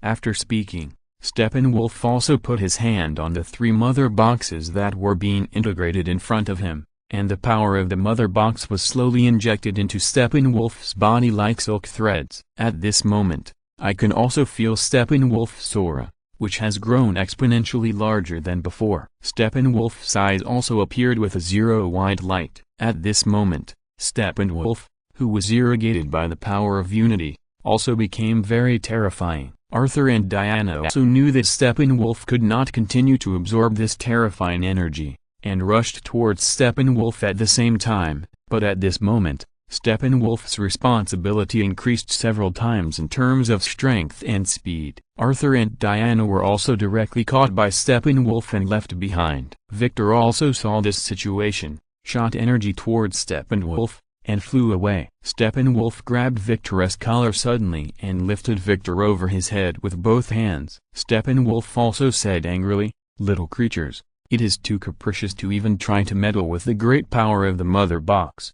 After speaking, Steppenwolf also put his hand on the three mother boxes that were being integrated in front of him, and the power of the mother box was slowly injected into Steppenwolf's body like silk threads. At this moment, I can also feel Steppenwolf's aura, which has grown exponentially larger than before. Steppenwolf's eyes also appeared with a zero-white light. At this moment, Steppenwolf, who was irrigated by the power of unity, also became very terrifying. Arthur and Diana also knew that Steppenwolf could not continue to absorb this terrifying energy, and rushed towards Steppenwolf at the same time. But at this moment, Steppenwolf's responsibility increased several times in terms of strength and speed. Arthur and Diana were also directly caught by Steppenwolf and left behind. Victor also saw this situation, shot energy towards Steppenwolf, and flew away. Steppenwolf grabbed Victor's collar suddenly and lifted Victor over his head with both hands. Steppenwolf also said angrily, "Little creatures, it is too capricious to even try to meddle with the great power of the mother box."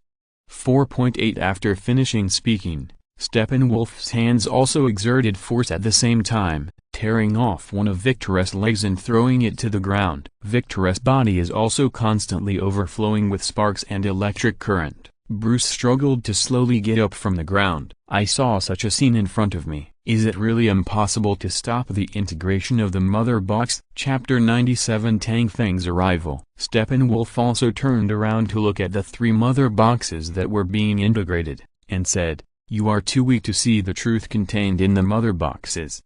4.8 After finishing speaking, Steppenwolf's hands also exerted force at the same time, tearing off one of Victor's legs and throwing it to the ground. Victor's body is also constantly overflowing with sparks and electric current. Bruce struggled to slowly get up from the ground. I saw such a scene in front of me. Is it really impossible to stop the integration of the mother box? Chapter 97 Tang Feng's arrival. Steppenwolf also turned around to look at the three mother boxes that were being integrated, and said, "You are too weak to see the truth contained in the mother boxes."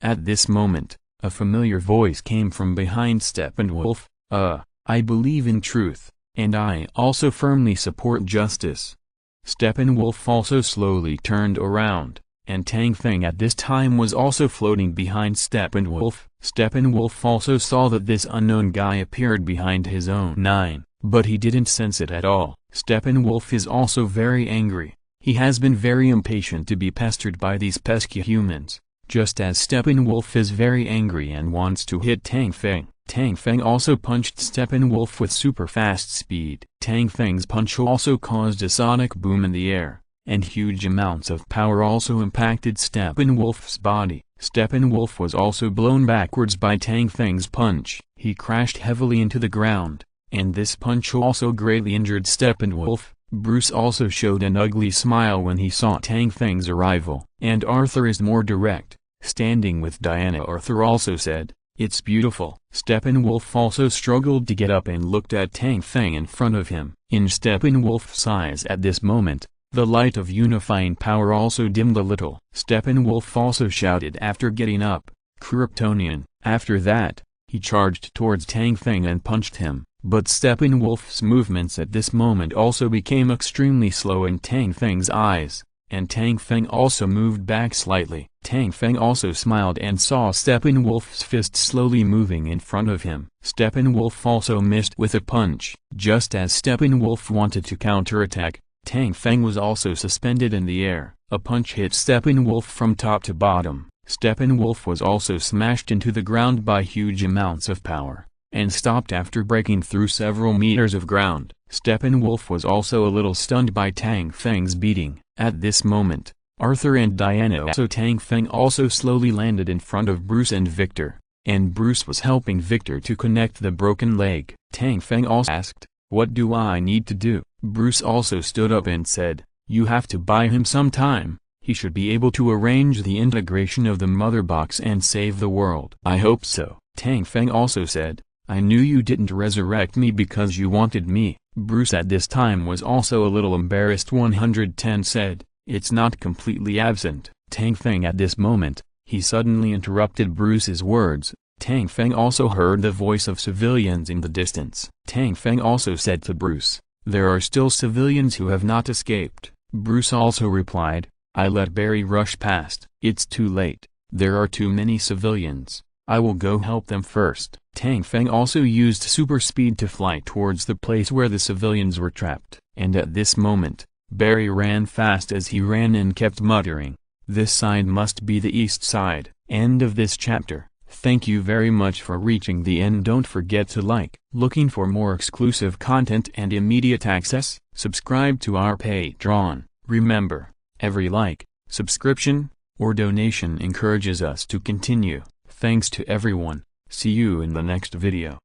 At this moment, a familiar voice came from behind Steppenwolf. I believe in truth, and I also firmly support justice." Steppenwolf also slowly turned around, and Tang Feng at this time was also floating behind Steppenwolf. Steppenwolf also saw that this unknown guy appeared behind his own nine, but he didn't sense it at all. Steppenwolf is also very angry. He has been very impatient to be pestered by these pesky humans, just as Steppenwolf is very angry and wants to hit Tang Feng. Tang Feng also punched Steppenwolf with super fast speed. Tang Feng's punch also caused a sonic boom in the air, and huge amounts of power also impacted Steppenwolf's body. Steppenwolf was also blown backwards by Tang Feng's punch. He crashed heavily into the ground, and this punch also greatly injured Steppenwolf. Bruce also showed an ugly smile when he saw Tang Feng's arrival. And Arthur is more direct. Standing with Diana, Arthur also said, "It's beautiful." Steppenwolf also struggled to get up and looked at Tang Feng in front of him. In Steppenwolf's eyes at this moment, the light of unifying power also dimmed a little. Steppenwolf also shouted after getting up, "Kryptonian." After that, he charged towards Tang Feng and punched him. But Steppenwolf's movements at this moment also became extremely slow in Tang Feng's eyes, and Tang Feng also moved back slightly. Tang Feng also smiled and saw Steppenwolf's fist slowly moving in front of him. Steppenwolf also missed with a punch. Just as Steppenwolf wanted to counterattack, Tang Feng was also suspended in the air. A punch hit Steppenwolf from top to bottom. Steppenwolf was also smashed into the ground by huge amounts of power, and stopped after breaking through several meters of ground. Steppenwolf was also a little stunned by Tang Feng's beating. At this moment, Arthur and Diana Tang Feng also slowly landed in front of Bruce and Victor, and Bruce was helping Victor to connect the broken leg. Tang Feng also asked, "What do I need to do?" Bruce also stood up and said, "You have to buy him some time. He should be able to arrange the integration of the mother box and save the world." "I hope so." Tang Feng also said, "I knew you didn't resurrect me because you wanted me." Bruce at this time was also a little embarrassed. 110 said, "It's not completely absent." Tang Feng at this moment, he suddenly interrupted Bruce's words. Tang Feng also heard the voice of civilians in the distance. Tang Feng also said to Bruce, "There are still civilians who have not escaped." Bruce also replied, "I let Barry rush past. It's too late. There are too many civilians. I will go help them first." Tang Feng also used super speed to fly towards the place where the civilians were trapped. And at this moment, Barry ran fast as he ran and kept muttering, "This side must be the east side." End of this chapter. Thank you very much for reaching the end. Don't forget to like. Looking for more exclusive content and immediate access? Subscribe to our Patreon. Remember, every like, subscription, or donation encourages us to continue. Thanks to everyone. See you in the next video.